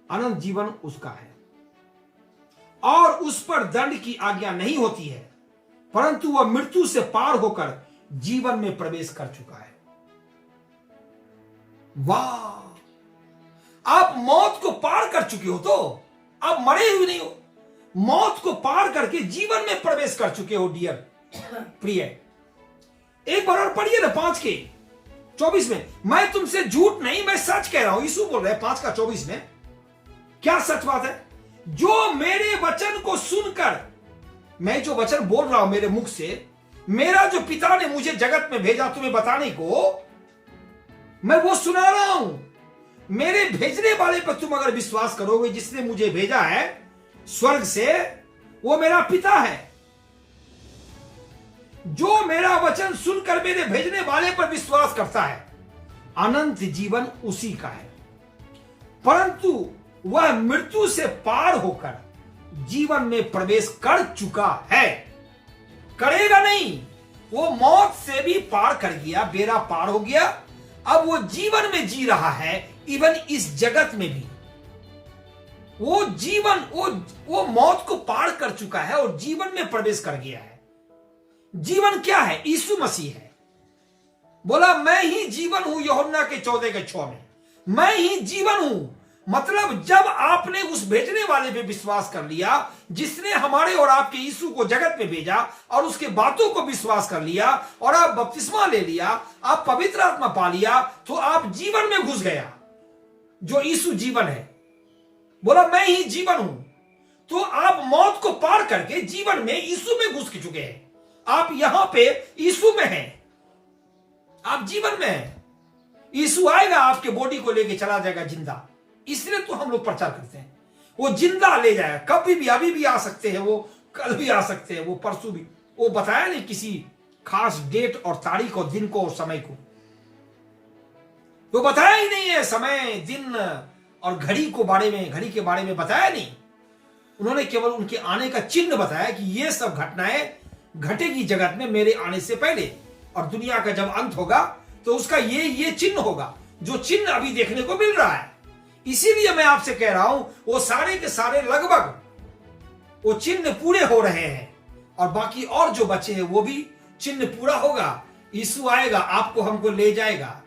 अनंत जीवन उसका है, और उस पर दंड की आज्ञा नहीं होती है, परंतु वह मृत्यु से पार होकर जीवन में प्रवेश कर चुका है। वाह, आप मौत को पार कर चुके हो, तो आप मरे हुए नहीं हो, मौत को पार करके जीवन में प्रवेश कर चुके हो। डियर प्रिय, एक बार और पढ़िए ना 5 के 24 में, मैं तुमसे झूठ नहीं, मैं सच कह रहा हूं। यीशु बोल रहे हैं 5 का 24 में। क्या सच बात है? जो मेरे वचन को सुनकर, मैं जो वचन बोल रहा हूं मेरे मुख से, मेरा जो पिता ने मुझे जगत में भेजा तुम्हें बताने को, मैं वो सुना रहा हूं। मेरे भेजने वाले पर तुम अगर विश्वास करोगे, जिसने मुझे भेजा है स्वर्ग से, वो मेरा पिता है। जो मेरा वचन सुनकर मेरे भेजने वाले पर विश्वास करता है, अनंत जीवन उसी का है, परंतु वह मृत्यु से पार होकर जीवन में प्रवेश कर चुका है। करेगा नहीं। वो मौत से भी पार कर गया, बेड़ा पार हो गया। अब वो जीवन में जी रहा है, इवन इस जगत में भी वो जीवन, वो मौत को पार कर चुका है और जीवन में प्रवेश कर गया है। जीवन क्या है? यीशु मसीह है। बोला मैं ही जीवन हूं, यूहन्ना के 14:6 में, मैं ही जीवन हूं। मतलब जब आपने उस भेजने वाले पे विश्वास कर लिया, जिसने हमारे और आपके यीशु को जगत में भेजा, और उसके बातों को विश्वास कर लिया, और आप बपतिस्मा ले लिया, आप पवित्र आत्मा पा लिया, तो आप जीवन में घुस गया, जो यीशु जीवन है। बोला मैं ही जीवन हूं। तो आप मौत को पार करके जीवन में यीशु में घुस चुके हैं। आप यहां पे यीशु में हैं, आप जीवन में हैं। यीशु आएगा, आपके बॉडी को लेके चला जाएगा जिंदा। इसलिए तो हम लोग प्रचार करते हैं, वो जिंदा ले जाएगा। कभी भी, अभी भी आ सकते हैं, वो कल भी आ सकते हैं, वो परसों भी। वो बताया नहीं किसी खास डेट और तारीख और दिन को और समय को, वो बताया ही नहीं है। समय, दिन और घड़ी के बारे में बताया नहीं। उन्होंने केवल उनके आने का चिन्ह बताया कि ये सब घटनाएं घटेगी जगत में मेरे आने से पहले, और दुनिया का जब अंत होगा तो उसका ये चिन्ह होगा, जो चिन्ह अभी देखने को मिल रहा है। इसीलिए मैं आपसे कह रहा हूं, वो सारे के सारे लगभग वो चिन्ह पूरे हो रहे हैं, और बाकी और जो बचे हैं वो भी चिन्ह पूरा होगा। यीशु आएगा, आपको हमको ले जाएगा।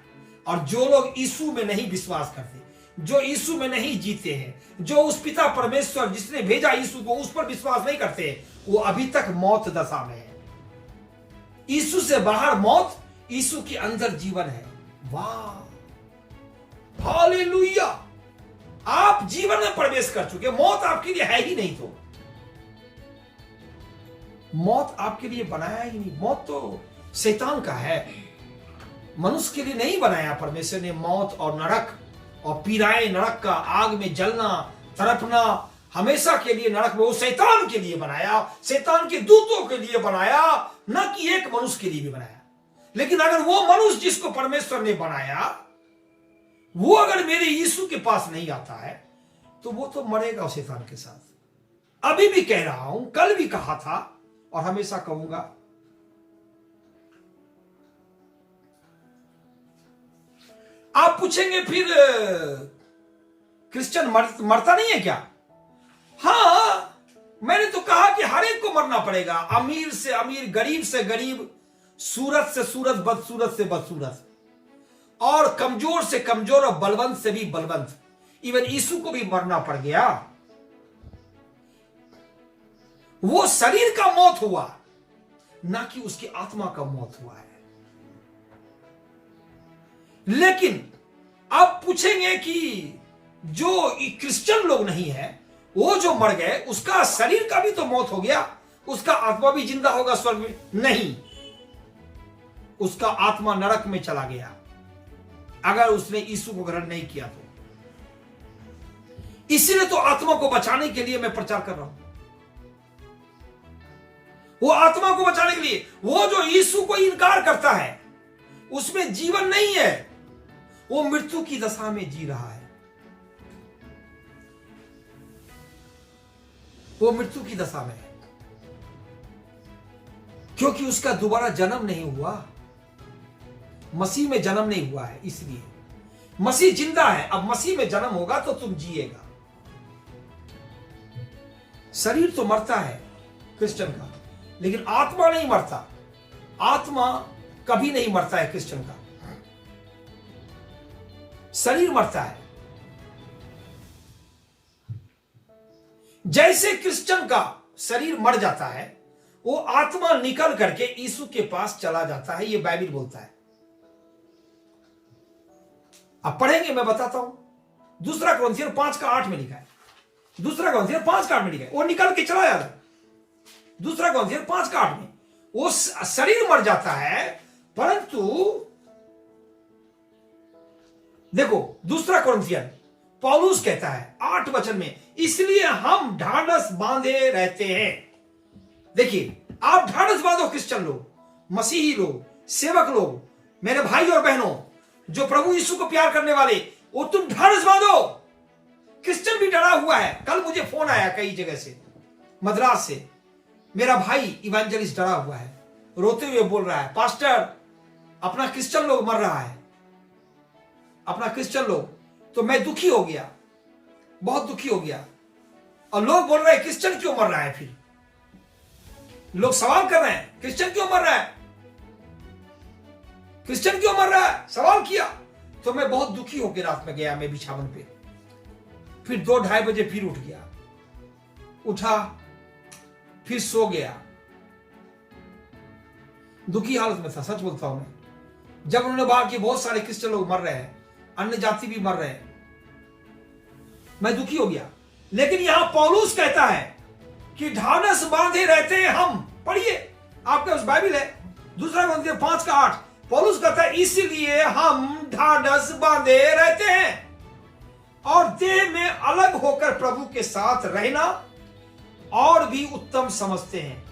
और जो लोग यीशु में नहीं विश्वास करते, जो यीशु में नहीं जीते हैं, जो उस पिता परमेश्वर जिसने भेजा यीशु को, उस पर विश्वास नहीं करते, वो अभी तक मौत दशा में है। यीशु से बाहर मौत, यीशु के अंदर जीवन है। वाह, हालेलुया! आप जीवन में प्रवेश कर चुके, मौत आपके लिए है ही नहीं। तो मौत आपके लिए बनाया ही नहीं। मौत तो शैतान का है, मनुष्य के लिए नहीं बनाया परमेश्वर ने। मौत और नरक और पीड़ाएं, नरक का आग में जलना, तड़पना, हमेशा के लिए नरक में, वो शैतान के लिए बनाया, शैतान के दूतों के लिए बनाया, न कि एक मनुष्य के लिए भी बनाया। लेकिन अगर वो मनुष्य जिसको परमेश्वर ने बनाया, वो अगर मेरे यीशु के पास नहीं आता है, तो वो तो मरेगा शैतान के साथ। अभी भी कह रहा हूं, कल भी कहा था और हमेशा कहूंगा। आप पूछेंगे फिर क्रिश्चियन मरता नहीं है क्या? हां, मैंने तो कहा कि हर एक को मरना पड़ेगा। अमीर से अमीर, गरीब से गरीब, सूरत से सूरत, बदसूरत से बदसूरत, और कमजोर से कमजोर और बलवंत से भी बलवंत। इवन यीशु को भी मरना पड़ गया। वो शरीर का मौत हुआ, ना कि उसकी आत्मा का मौत हुआ है। लेकिन आप पूछेंगे कि जो क्रिश्चियन लोग नहीं है, वो जो मर गए, उसका शरीर का भी तो मौत हो गया, उसका आत्मा भी जिंदा होगा स्वर्ग में? नहीं, उसका आत्मा नरक में चला गया, अगर उसने यीशु को ग्रहण नहीं किया तो। इसीलिए तो आत्मा को बचाने के लिए मैं प्रचार कर रहा हूं। वो आत्मा को बचाने के लिए, वो जो यीशु को इनकार करता है, उसमें जीवन नहीं है, वो मृत्यु की दशा में जी रहा है। वो मृत्यु की दशा में है, क्योंकि उसका दोबारा जन्म नहीं हुआ, मसीह में जन्म नहीं हुआ है। इसलिए मसीह जिंदा है, अब मसीह में जन्म होगा तो तुम जिएगा। शरीर तो मरता है क्रिश्चियन का, लेकिन आत्मा नहीं मरता। आत्मा कभी नहीं मरता है क्रिश्चियन का, शरीर मरता है। जैसे क्रिश्चियन का शरीर मर जाता है, वो आत्मा निकल करके यीशु के पास चला जाता है, ये बाइबल बोलता है। अब पढ़ेंगे, मैं बताता हूं। दूसरा कुरिन्थियर 5:8 में लिखा है, दूसरा कुरिन्थियर 5:8 में लिखा है, वो निकल के चला जाता है। दूसरा कुरिन्थियर 5:8 में वो शरीर मर जाता है, परंतु देखो दूसरा कुरिन्थियर पौलुस कहता है 8 वचन में, इसलिए हम ढाढ़स बांधे रहते हैं। देखिए, आप ढाढ़स बांधो, क्रिश्चियन लोग, मसीही लोग, सेवक लोग, मेरे भाई और बहनों, जो प्रभु यीशु को प्यार करने वाले, वो तुम ढाढ़स बांधो। क्रिश्चियन भी डरा हुआ है। कल मुझे फोन आया कई जगह से, मद्रास से, मेरा भाई इवेंजलिस्ट डरा हुआ है, रोते हुए बोल रहा है, पास्टर अपना क्रिश्चियन लोग मर रहा है, अपना क्रिश्चियन लोग। तो मैं दुखी हो गया, बहुत दुखी हो गया। और लोग बोल रहे हैं क्रिश्चियन क्यों मर रहा है? फिर लोग सवाल कर रहे हैं क्रिश्चियन क्यों मर रहा है, क्रिश्चियन क्यों मर रहा है, सवाल किया। तो मैं बहुत दुखी होकर रात में गया मैं बिछावन पे। फिर 2-2:30 बजे फिर उठ गया, उठा, फिर सो गया। दुखी हालत में था, सच बोलता हूं मैं। जब उन्होंने कहा कि बहुत सारे क्रिश्चियन लोग मर रहे हैं, अन्य जाति भी मर रहे हैं, मैं दुखी हो गया। लेकिन यहां पौलुस कहता है कि ढाढ़स बांधे रहते हैं हम। पढ़िए, आपके पास बाइबल है, 2 कोरिन्थियों 5:8। पौलुस कहता है इसलिए हम ढाढ़स बांधे रहते हैं और देह में अलग होकर प्रभु के साथ रहना और भी उत्तम समझते हैं।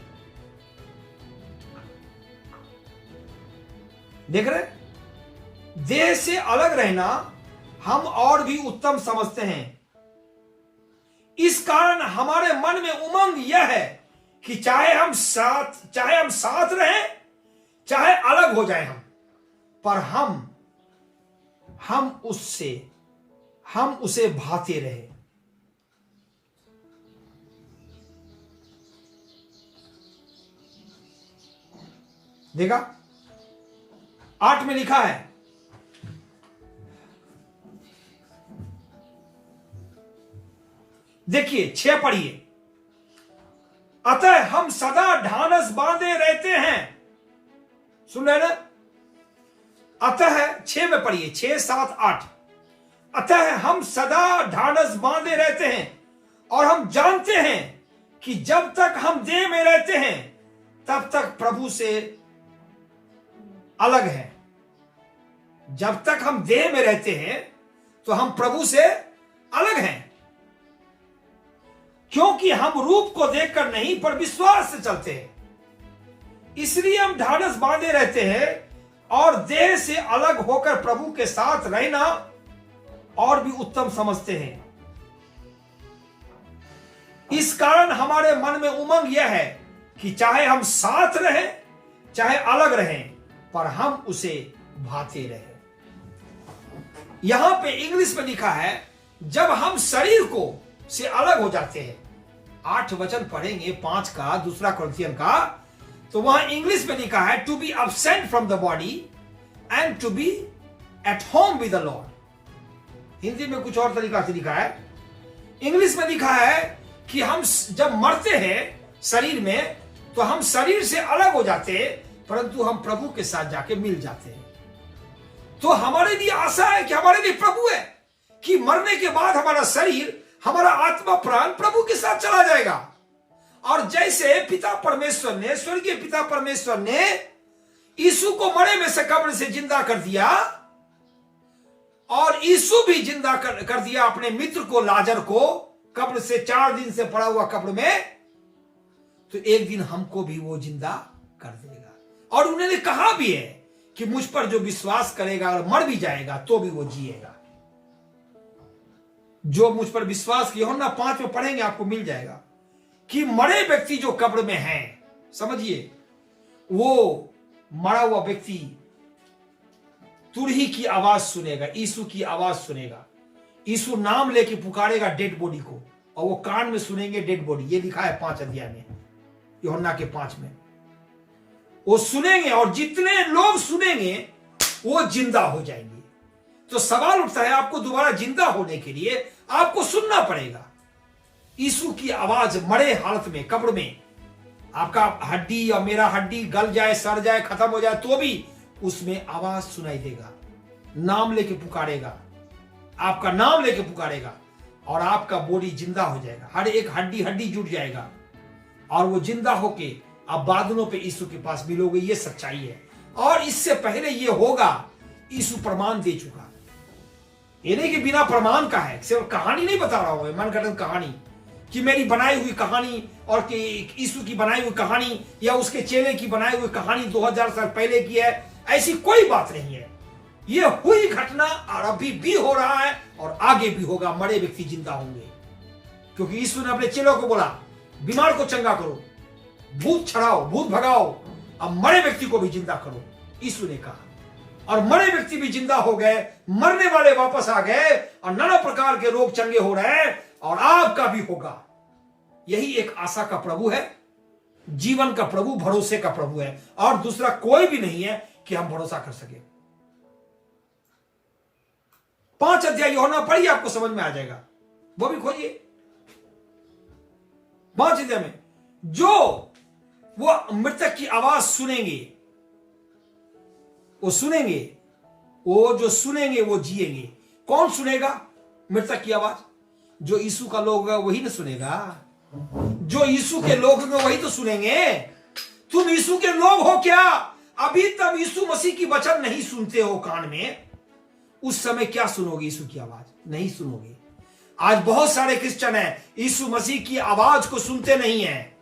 देख रहे, देह से अलग रहना हम और भी उत्तम समझते हैं। इस कारण हमारे मन में उमंग यह है कि चाहे हम साथ रहें, चाहे अलग हो जाए हम, पर हम उसे भाते रहे। देखा, 8 में लिखा है, देखिए 6 पढ़िए। अतः हम सदा ढाढ़स बांधे रहते हैं। सुन रहे ना? अतः 6 में पढ़िए, 6, 7, 8। अतः हम सदा ढाढ़स बांधे रहते हैं और हम जानते हैं कि जब तक हम देह में रहते हैं तब तक प्रभु से अलग है। जब तक हम देह में रहते हैं तो हम प्रभु से अलग हैं, क्योंकि हम रूप को देखकर नहीं पर विश्वास से चलते हैं। इसलिए हम ढाढ़स बांधे रहते हैं और देह से अलग होकर प्रभु के साथ रहना और भी उत्तम समझते हैं। इस कारण हमारे मन में उमंग यह है कि चाहे हम साथ रहें, चाहे अलग रहें, पर हम उसे भाते रहें। यहां पे इंग्लिश में लिखा है, जब हम शरीर को से अलग हो जाते हैं। 8 वचन पढ़ेंगे 5 का, 2 कोरिन्थियन का, तो वहां इंग्लिश में लिखा है to be absent from the body and to be at home with the Lord. Hindi में कुछ और तरीका से लिखा है। इंग्लिश में लिखा है कि हम जब मरते हैं शरीर में तो हम शरीर से अलग हो जाते हैं, परंतु हम प्रभु के साथ जाके मिल जाते हैं। तो हमारे लिए आशा है कि हमारे लिए प्रभु है कि मरने के बाद हमारा शरीर, हमारा आत्मा प्राण प्रभु के साथ चला जाएगा। और जैसे पिता परमेश्वर ने, स्वर्गीय पिता परमेश्वर ने यीशु को मरे में से कब्र से जिंदा कर दिया, और यीशु भी जिंदा कर दिया अपने मित्र को, लाजर को, कब्र से 4 दिन से पड़ा हुआ कब्र में, तो एक दिन हमको भी वो जिंदा कर देगा। और उन्होंने कहा भी है कि मुझ पर जो विश्वास करेगा और मर भी जाएगा तो भी वो जिएगा। जो मुझ पर विश्वास किया, यूहन्ना 5 में पढ़ेंगे, आपको मिल जाएगा कि मरे व्यक्ति जो कब्र में है, समझिए, वो मरा हुआ व्यक्ति तुरही की आवाज सुनेगा, यीशु की आवाज सुनेगा। यीशु नाम लेके पुकारेगा डेड बॉडी को, और वो कान में सुनेंगे डेड बॉडी। ये लिखा है 5 अध्याय में, यूहन्ना के 5 में। वो सुनेंगे, और जितने लोग सुनेंगे वो जिंदा हो जाएंगे। तो सवाल उठता है, आपको दोबारा जिंदा होने के लिए आपको सुनना पड़ेगा यीशु की आवाज। मरे हालत में, कब्र में, आपका हड्डी और मेरा हड्डी गल जाए, सड़ जाए, खत्म हो जाए, तो भी उसमें आवाज सुनाई देगा। नाम लेके पुकारेगा, आपका नाम लेके पुकारेगा, और आपका बॉडी जिंदा हो जाएगा। हर एक हड्डी जुट जाएगा, और वो जिंदा होके आप बादलों पे यीशु के पास मिलोगे। ये सच्चाई है, और इससे पहले ये होगा, यीशु प्रमाण दे चुका। ये नहीं कि बिना प्रमाण का है, सिर्फ कहानी नहीं बता रहा हूं मैं, मनगढ़ंत कहानी कि मेरी बनाई हुई कहानी, और कि यीशु की बनाई हुई कहानी या उसके चेले की बनाई हुई कहानी 2000 साल पहले की है, ऐसी कोई बात नहीं है। ये हुई घटना, और अभी भी हो रहा है, और आगे भी होगा। मरे व्यक्ति जिंदा होंगे, क्योंकि यीशु ने अपने चेलों को बोला, बीमार को चंगा करो, भूत छड़ाओ, भूत भगाओ, अब मरे व्यक्ति को भी जिंदा करो, यीशु ने कहा। और मरे व्यक्ति भी जिंदा हो गए, मरने वाले वापस आ गए, और नाना प्रकार के रोग चंगे हो रहे हैं, और आपका भी होगा। यही एक आशा का प्रभु है, जीवन का प्रभु, भरोसे का प्रभु है, और दूसरा कोई भी नहीं है कि हम भरोसा कर सके। 5 अध्याय यूहन्ना पढ़िए, आपको समझ में आ जाएगा, वो भी खोजिए। 5 अध्याय में जो वो मृतक की आवाज सुनेंगे, वो सुनेंगे, वो जो सुनेंगे वो जिएंगे। कौन सुनेगा मृतक की आवाज? जो यीशु का लोग होगा वही ना सुनेगा। जो यीशु के लोग होंगे वही तो सुनेंगे। तुम यीशु के लोग हो क्या? अभी तक यीशु मसीह की वचन नहीं सुनते हो कान में, उस समय क्या सुनोगे? यीशु की आवाज नहीं सुनोगे। आज बहुत सारे क्रिश्चियन हैं, यीशु मसीह की आवाज को सुनते नहीं हैं,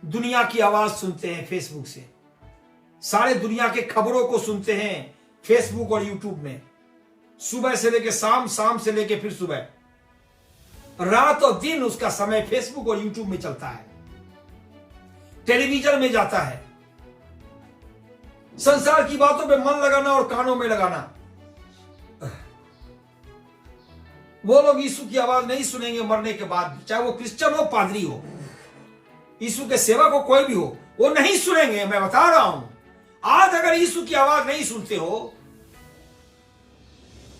दुनिया की आवाज सुनते हैं फेसबुक से, सारे दुनिया के खबरों को सुनते हैं फेसबुक और यूट्यूब में, सुबह से लेकर शाम, शाम से लेकर फिर सुबह, रात और दिन उसका समय फेसबुक और यूट्यूब में चलता है, टेलीविजन में जाता है। संसार की बातों पे मन लगाना और कानों में लगाना। वो लोग यीशु की आवाज नहीं सुनेंगे मरने के बाद, चाहे वो क्रिश्चियन हो, पादरी हो, यीशु के सेवक हो, कोई भी हो, वो नहीं सुनेंगे। मैं बता रहा हूं, आज अगर यीशु की आवाज नहीं सुनते हो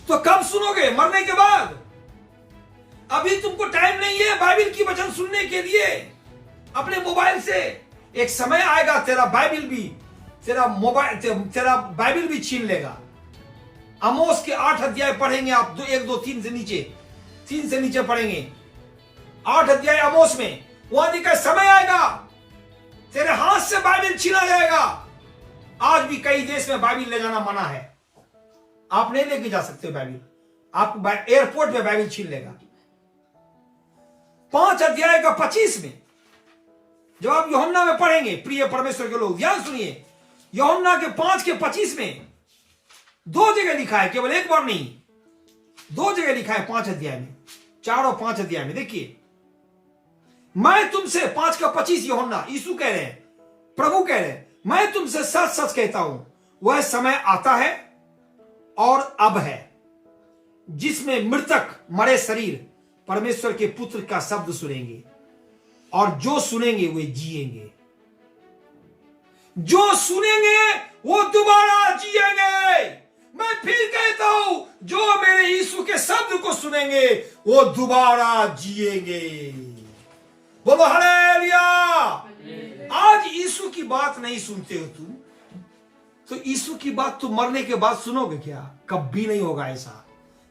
तो कब सुनोगे? मरने के बाद। अभी तुमको टाइम नहीं है बाइबल की वचन सुनने के लिए अपने मोबाइल से। एक समय आएगा तेरा बाइबल भी, तेरा बाइबल भी छीन लेगा। आमोस के 8 अध्याय पढ़ेंगे आप, 1, 2, 3 से नीचे, 3 से नीचे पढ़ेंगे 8 अध्याय आमोस में। वहां लिखा समय आएगा तेरे हाथ से बाइबल छीना जाएगा। आज भी कई देश में बाइबल ले जाना मना है, आप नहीं लेके जा सकते बाइबल, आपको एयरपोर्ट में बाइबल छीन लेगा। 5 अध्याय का 25 में जब आप यूहन्ना में पढ़ेंगे, प्रिय परमेश्वर के लोग ध्यान सुनिए, यूहन्ना के 5 के 25 में 2 जगह लिखा है, केवल एक बार नहीं, 2 जगह लिखा है 5 अध्याय में, 4 और 5 अध्याय में। देखिए, मैं तुमसे 5 का 25 यूहन्ना, यीशु कह रहे हैं, प्रभु कह रहे हैं, मैं तुमसे सच सच कहता हूं, वह समय आता है और अब है जिसमें मृतक मरे शरीर परमेश्वर के पुत्र का शब्द सुनेंगे, और जो सुनेंगे वे जिएंगे। जो सुनेंगे वो दोबारा जिएंगे। मैं फिर कहता हूं, जो मेरे यीशु के शब्द को सुनेंगे वो दोबारा जिएंगे। बोलो हालेलुया। आज यीशु की बात नहीं सुनते हो तुम, तो यीशु की बात तुम मरने के बाद सुनोगे क्या? कभी नहीं होगा ऐसा।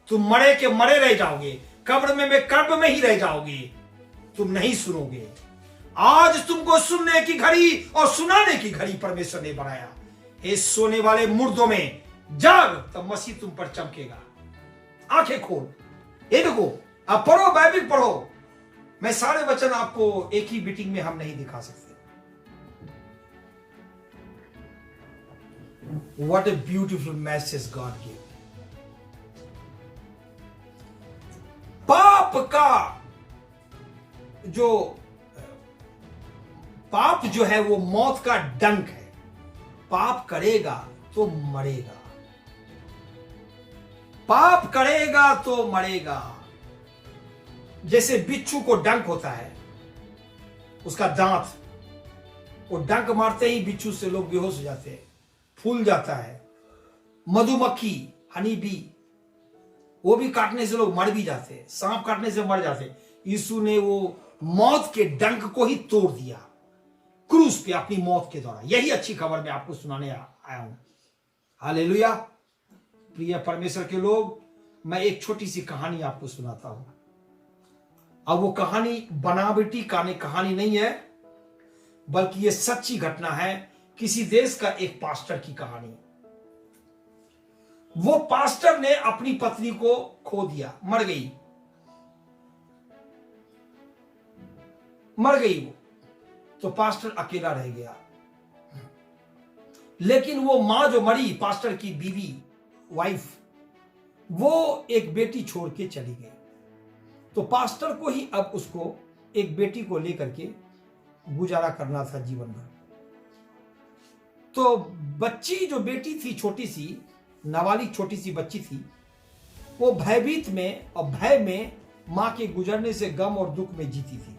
तुम मरे के मरे रह जाओगे, कब्र में कब्र में ही रह जाओगे, तुम नहीं सुनोगे। आज तुमको सुनने की घड़ी और सुनाने की घड़ी परमेश्वर ने बनाया। इस सोने वाले मुर्दों में जाग, तब मसीह तुम पर चमकेगा। आंखें खोल, ये देखो, आप पढ़ो, बाइबल पढ़ो। मैं सारे वचन आपको एक ही मीटिंग में हम नहीं दिखा सकते। What a beautiful message God gave. पाप जो है वो मौत का डंक है। पाप करेगा तो मरेगा, पाप करेगा तो मरेगा। जैसे बिच्छू को डंक होता है, उसका दांत, वो डंक मारते ही बिच्छू से लोग बेहोश हो जाते हैं, फूल जाता है। मधुमक्खी, हनी बी, वो भी काटने से लोग मर भी जाते हैं, सांप काटने से मर जाते हैं। यीशु ने वो मौत के डंक को ही तोड़ दिया क्रूस पे अपनी मौत के द्वारा। यही अच्छी खबर मैं आपको सुनाने आया हूं। हालेलुया। प्रिय परमेश्वर के लोग, मैं एक छोटी सी कहानी आपको सुनाता हूं। अब वो कहानी बनावटी कहानी नहीं है, बल्कि ये सच्ची घटना है। किसी देश का एक पास्टर की कहानी। वो पास्टर ने अपनी पत्नी को खो दिया, मर गई वो, तो पास्टर अकेला रह गया। लेकिन वो मां जो मरी, पास्टर की बीवी, वाइफ, वो एक बेटी छोड़ के चली गई। तो पास्टर को ही अब उसको एक बेटी को लेकर के गुजारा करना था जीवन भर। तो बच्ची जो बेटी थी, छोटी सी नाबालिग छोटी सी बच्ची थी, वो भयभीत में और भय में मां के गुजरने से गम और दुख में जीती थी।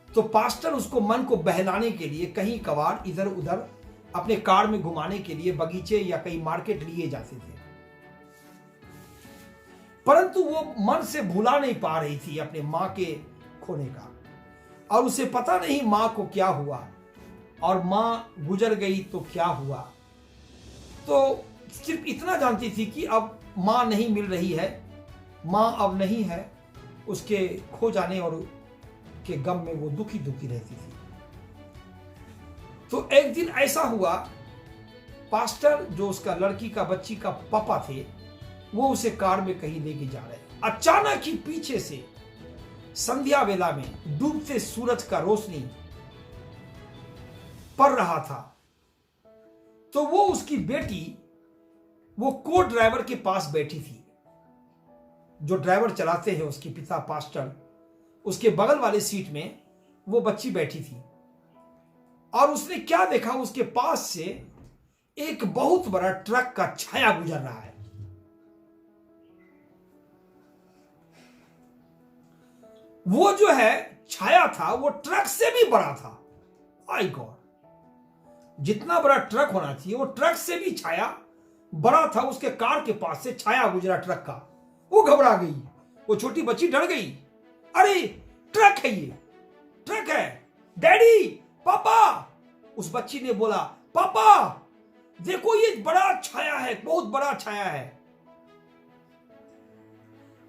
तो पास्टर उसको मन को बहलाने के लिए कहीं कभार इधर उधर अपने कार में घुमाने के लिए बगीचे या कहीं मार्केट लिए जाते थे, परंतु वो मन से भुला नहीं पा रही थी अपने मां के खोने का, और उसे पता नहीं मां को क्या हुआ, और मां गुजर गई तो क्या हुआ। तो सिर्फ इतना जानती थी कि अब मां नहीं मिल रही है, मां अब नहीं है, उसके खो जाने और के गम में वो दुखी दुखी रहती थी। तो एक दिन ऐसा हुआ, पास्टर जो उसका लड़की का बच्ची का पापा थे, वो उसे कार में कहीं लेके जा रहे, अचानक ही पीछे से संध्या वेला में डूबते सूरज का रोशनी पड़ रहा था। तो वो उसकी बेटी वो को ड्राइवर के पास बैठी थी, जो ड्राइवर चलाते हैं उसके पिता पास्टर, उसके बगल वाले सीट में वो बच्ची बैठी थी। और उसने क्या देखा, उसके पास से एक बहुत बड़ा ट्रक का छाया गुजर रहा है। वो जो है छाया था वो ट्रक से भी बड़ा था। माय गॉड, जितना बड़ा ट्रक होना चाहिए वो ट्रक से भी छाया बड़ा था। उसके कार के पास से छाया गुजरा ट्रक का। वो घबरा गई, वो छोटी बच्ची डर गई। अरे ट्रक है, ये ट्रक है, डैडी, पापा। उस बच्ची ने बोला, पापा देखो ये बड़ा छाया है, बहुत बड़ा छाया है।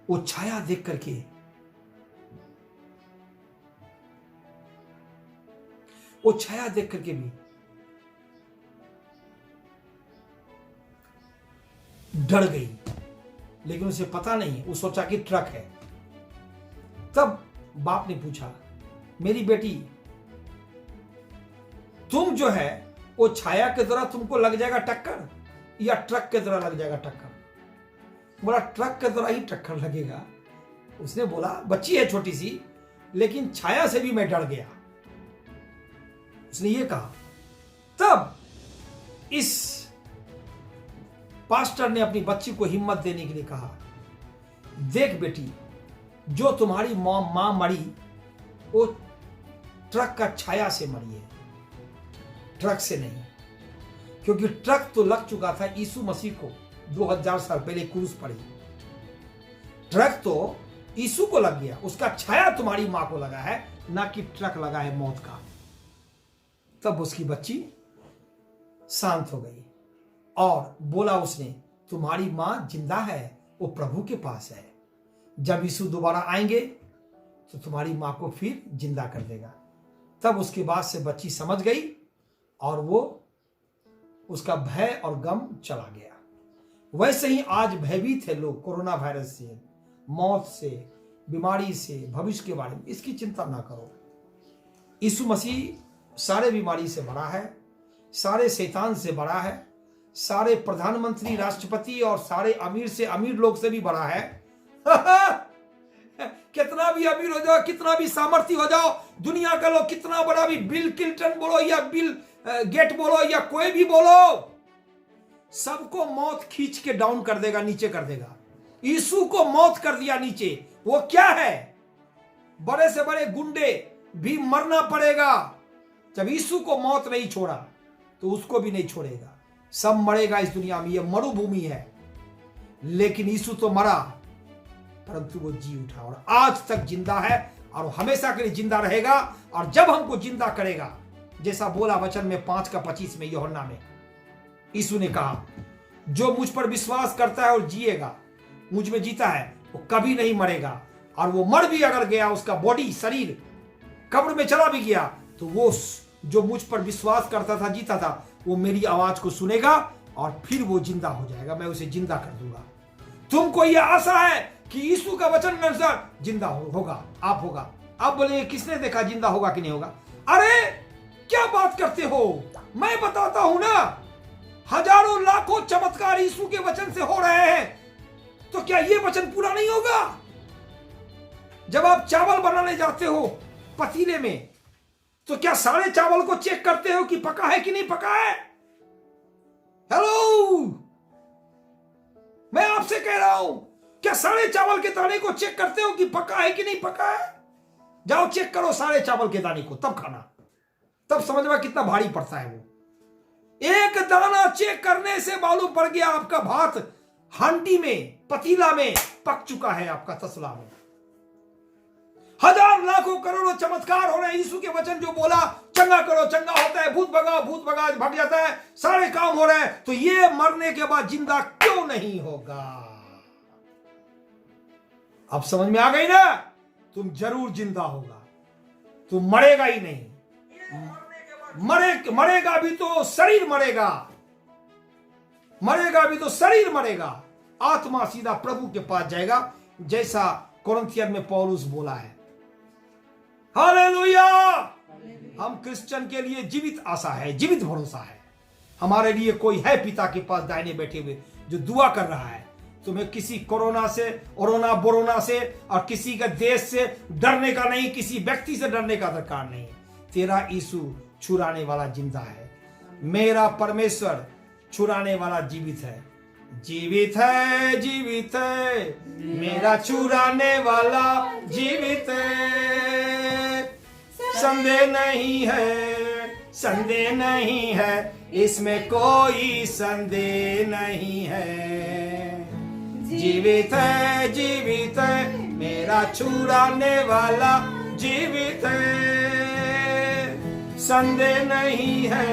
वो छाया देख करके भी डर गई, लेकिन उसे पता नहीं, वो सोचा कि ट्रक है। तब बाप ने पूछा, मेरी बेटी तुम जो है वो छाया के द्वारा तुमको लग जाएगा टक्कर या ट्रक के द्वारा लग जाएगा टक्कर? बोला ट्रक के द्वारा ही टक्कर लगेगा। उसने बोला, बच्ची है छोटी सी, लेकिन छाया से भी मैं डर गया। उसने ये कहा। तब इस पास्टर ने अपनी बच्ची को हिम्मत देने के लिए कहा, देख बेटी, जो तुम्हारी मां मरी वो ट्रक का छाया से मरी है, ट्रक से नहीं। क्योंकि ट्रक तो लग चुका था यीशु मसीह को 2000 साल पहले क्रूस पर ही। ट्रक तो यीशु को लग गया, उसका छाया तुम्हारी मां को लगा है, ना कि ट्रक लगा है मौत का। तब उसकी बच्ची शांत हो गई और बोला उसने, तुम्हारी मां जिंदा है, वो प्रभु के पास है। जब यीशु दोबारा आएंगे तो तुम्हारी मां को फिर जिंदा कर देगा। तब उसके बाद से बच्ची समझ गई और वो उसका भय और गम चला गया। वैसे ही आज भयभीत है लोग कोरोना वायरस से, मौत से, बीमारी से, भविष्य के बारे में। इसकी चिंता ना करो। यीशु मसीह सारे बीमारी से बड़ा है, सारे शैतान से बड़ा है, सारे प्रधानमंत्री, राष्ट्रपति और सारे अमीर से अमीर लोग से भी बड़ा है। कितना भी अमीर हो जाओ, कितना भी सामर्थ्य हो जाओ, दुनिया का लोग कितना बड़ा भी, बिल क्लिंटन बोलो या बिल गेट बोलो या कोई भी बोलो, सबको मौत खींच के डाउन कर देगा, नीचे कर देगा। यीशु को मौत कर दिया नीचे। वो क्या है? बड़े से बड़े गुंडे भी मरना पड़ेगा। जब यीशु को मौत नहीं छोड़ा तो उसको भी नहीं छोड़ेगा। सब मरेगा इस दुनिया में, ये मरुभूमि है। लेकिन यीशु तो मरा, परंतु वो जी उठा और आज तक जिंदा है और हमेशा के लिए जिंदा रहेगा। और जब हमको जिंदा करेगा, जैसा बोला वचन में 5:25 में, यूहन्ना में, यीशु ने कहा, जो मुझ पर विश्वास करता है और जिएगा, मुझ में जीता है, वो कभी नहीं मरेगा। और वो मर भी अगर गया, उसका बॉडी, शरीर कब्र में चला भी गया, तो वो जो मुझ पर विश्वास करता था, जीता था, वो मेरी आवाज को सुनेगा और फिर वो जिंदा हो जाएगा। मैं उसे जिंदा कर दूंगा। तुमको यह आशा है कि यीशु का वचन के अनुसार जिंदा होगा, आप होगा। आप बोले किसने देखा जिंदा होगा कि नहीं होगा? अरे क्या बात करते हो, मैं बताता हूं ना। हजारों लाखों चमत्कार यीशु के वचन से हो रहे हैं, तो क्या यह वचन पूरा नहीं होगा? जब आप चावल बनाने जाते हो पतीले में, तो क्या सारे चावल को चेक करते हो कि पका है कि नहीं पका है? हेलो, मैं आपसे कह रहा हूं, क्या सारे चावल के दाने को चेक करते हो कि पका है कि नहीं पका है? जाओ चेक करो सारे चावल के दाने को, तब खाना, तब समझ में कितना भारी पड़ता है वो। एक दाना चेक करने से मालूम पड़ गया आपका भात हांडी में, पतीला में पक चुका है, आपका तसला में। हजार लाखों करोड़ों चमत्कार हो रहे हैं। यीशु के वचन जो बोला, चंगा करो चंगा होता है, भूत भगाओ भूत भग जाता है, सारे काम हो रहे हैं, तो ये मरने के बाद जिंदा क्यों नहीं होगा? अब समझ में आ गई ना? तुम जरूर जिंदा होगा, तुम मरेगा ही नहीं। मरेगा भी तो शरीर मरेगा, मरेगा भी तो शरीर मरेगा, आत्मा सीधा प्रभु के पास जाएगा, जैसा कोरिन्थियन में पौलुस बोला है। हालेलुया! हम क्रिश्चियन के लिए जीवित आशा है, जीवित भरोसा है। हमारे लिए कोई है पिता के पास दाहिने बैठे हुए जो दुआ कर रहा है। तुम्हें किसी कोरोना से, ओरोना बोरोना से और किसी के देश से डरने का नहीं, किसी व्यक्ति से डरने का दरकार नहीं। तेरा यीशु छुड़ाने वाला जिंदा है, मेरा परमेश्वर छुड़ाने वाला जीवित है, जीवित है, जीवित है, मेरा छुड़ाने वाला जीवित है। संदेह नहीं है, संदेह नहीं है, इसमें कोई संदेह नहीं है। जीवित है, जीवित है, मेरा छुड़ाने वाला जीवित है। संदेह नहीं है,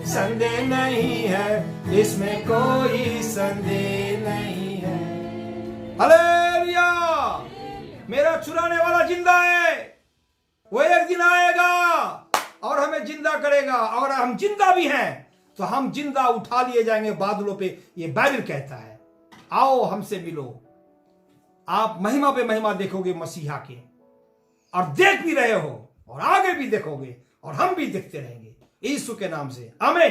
संदेह नहीं है, इसमें कोई संदेह नहीं है। हालेलुया! मेरा छुड़ाने वाला जिंदा है, वो एक दिन आएगा और हमें जिंदा करेगा। और हम जिंदा भी हैं तो हम जिंदा उठा लिए जाएंगे बादलों पे, ये बाइबल कहता है। आओ हमसे मिलो, आप महिमा पे महिमा देखोगे मसीहा के, और देख भी रहे हो और आगे भी देखोगे और हम भी देखते रहेंगे, यीशु के नाम से आमीन।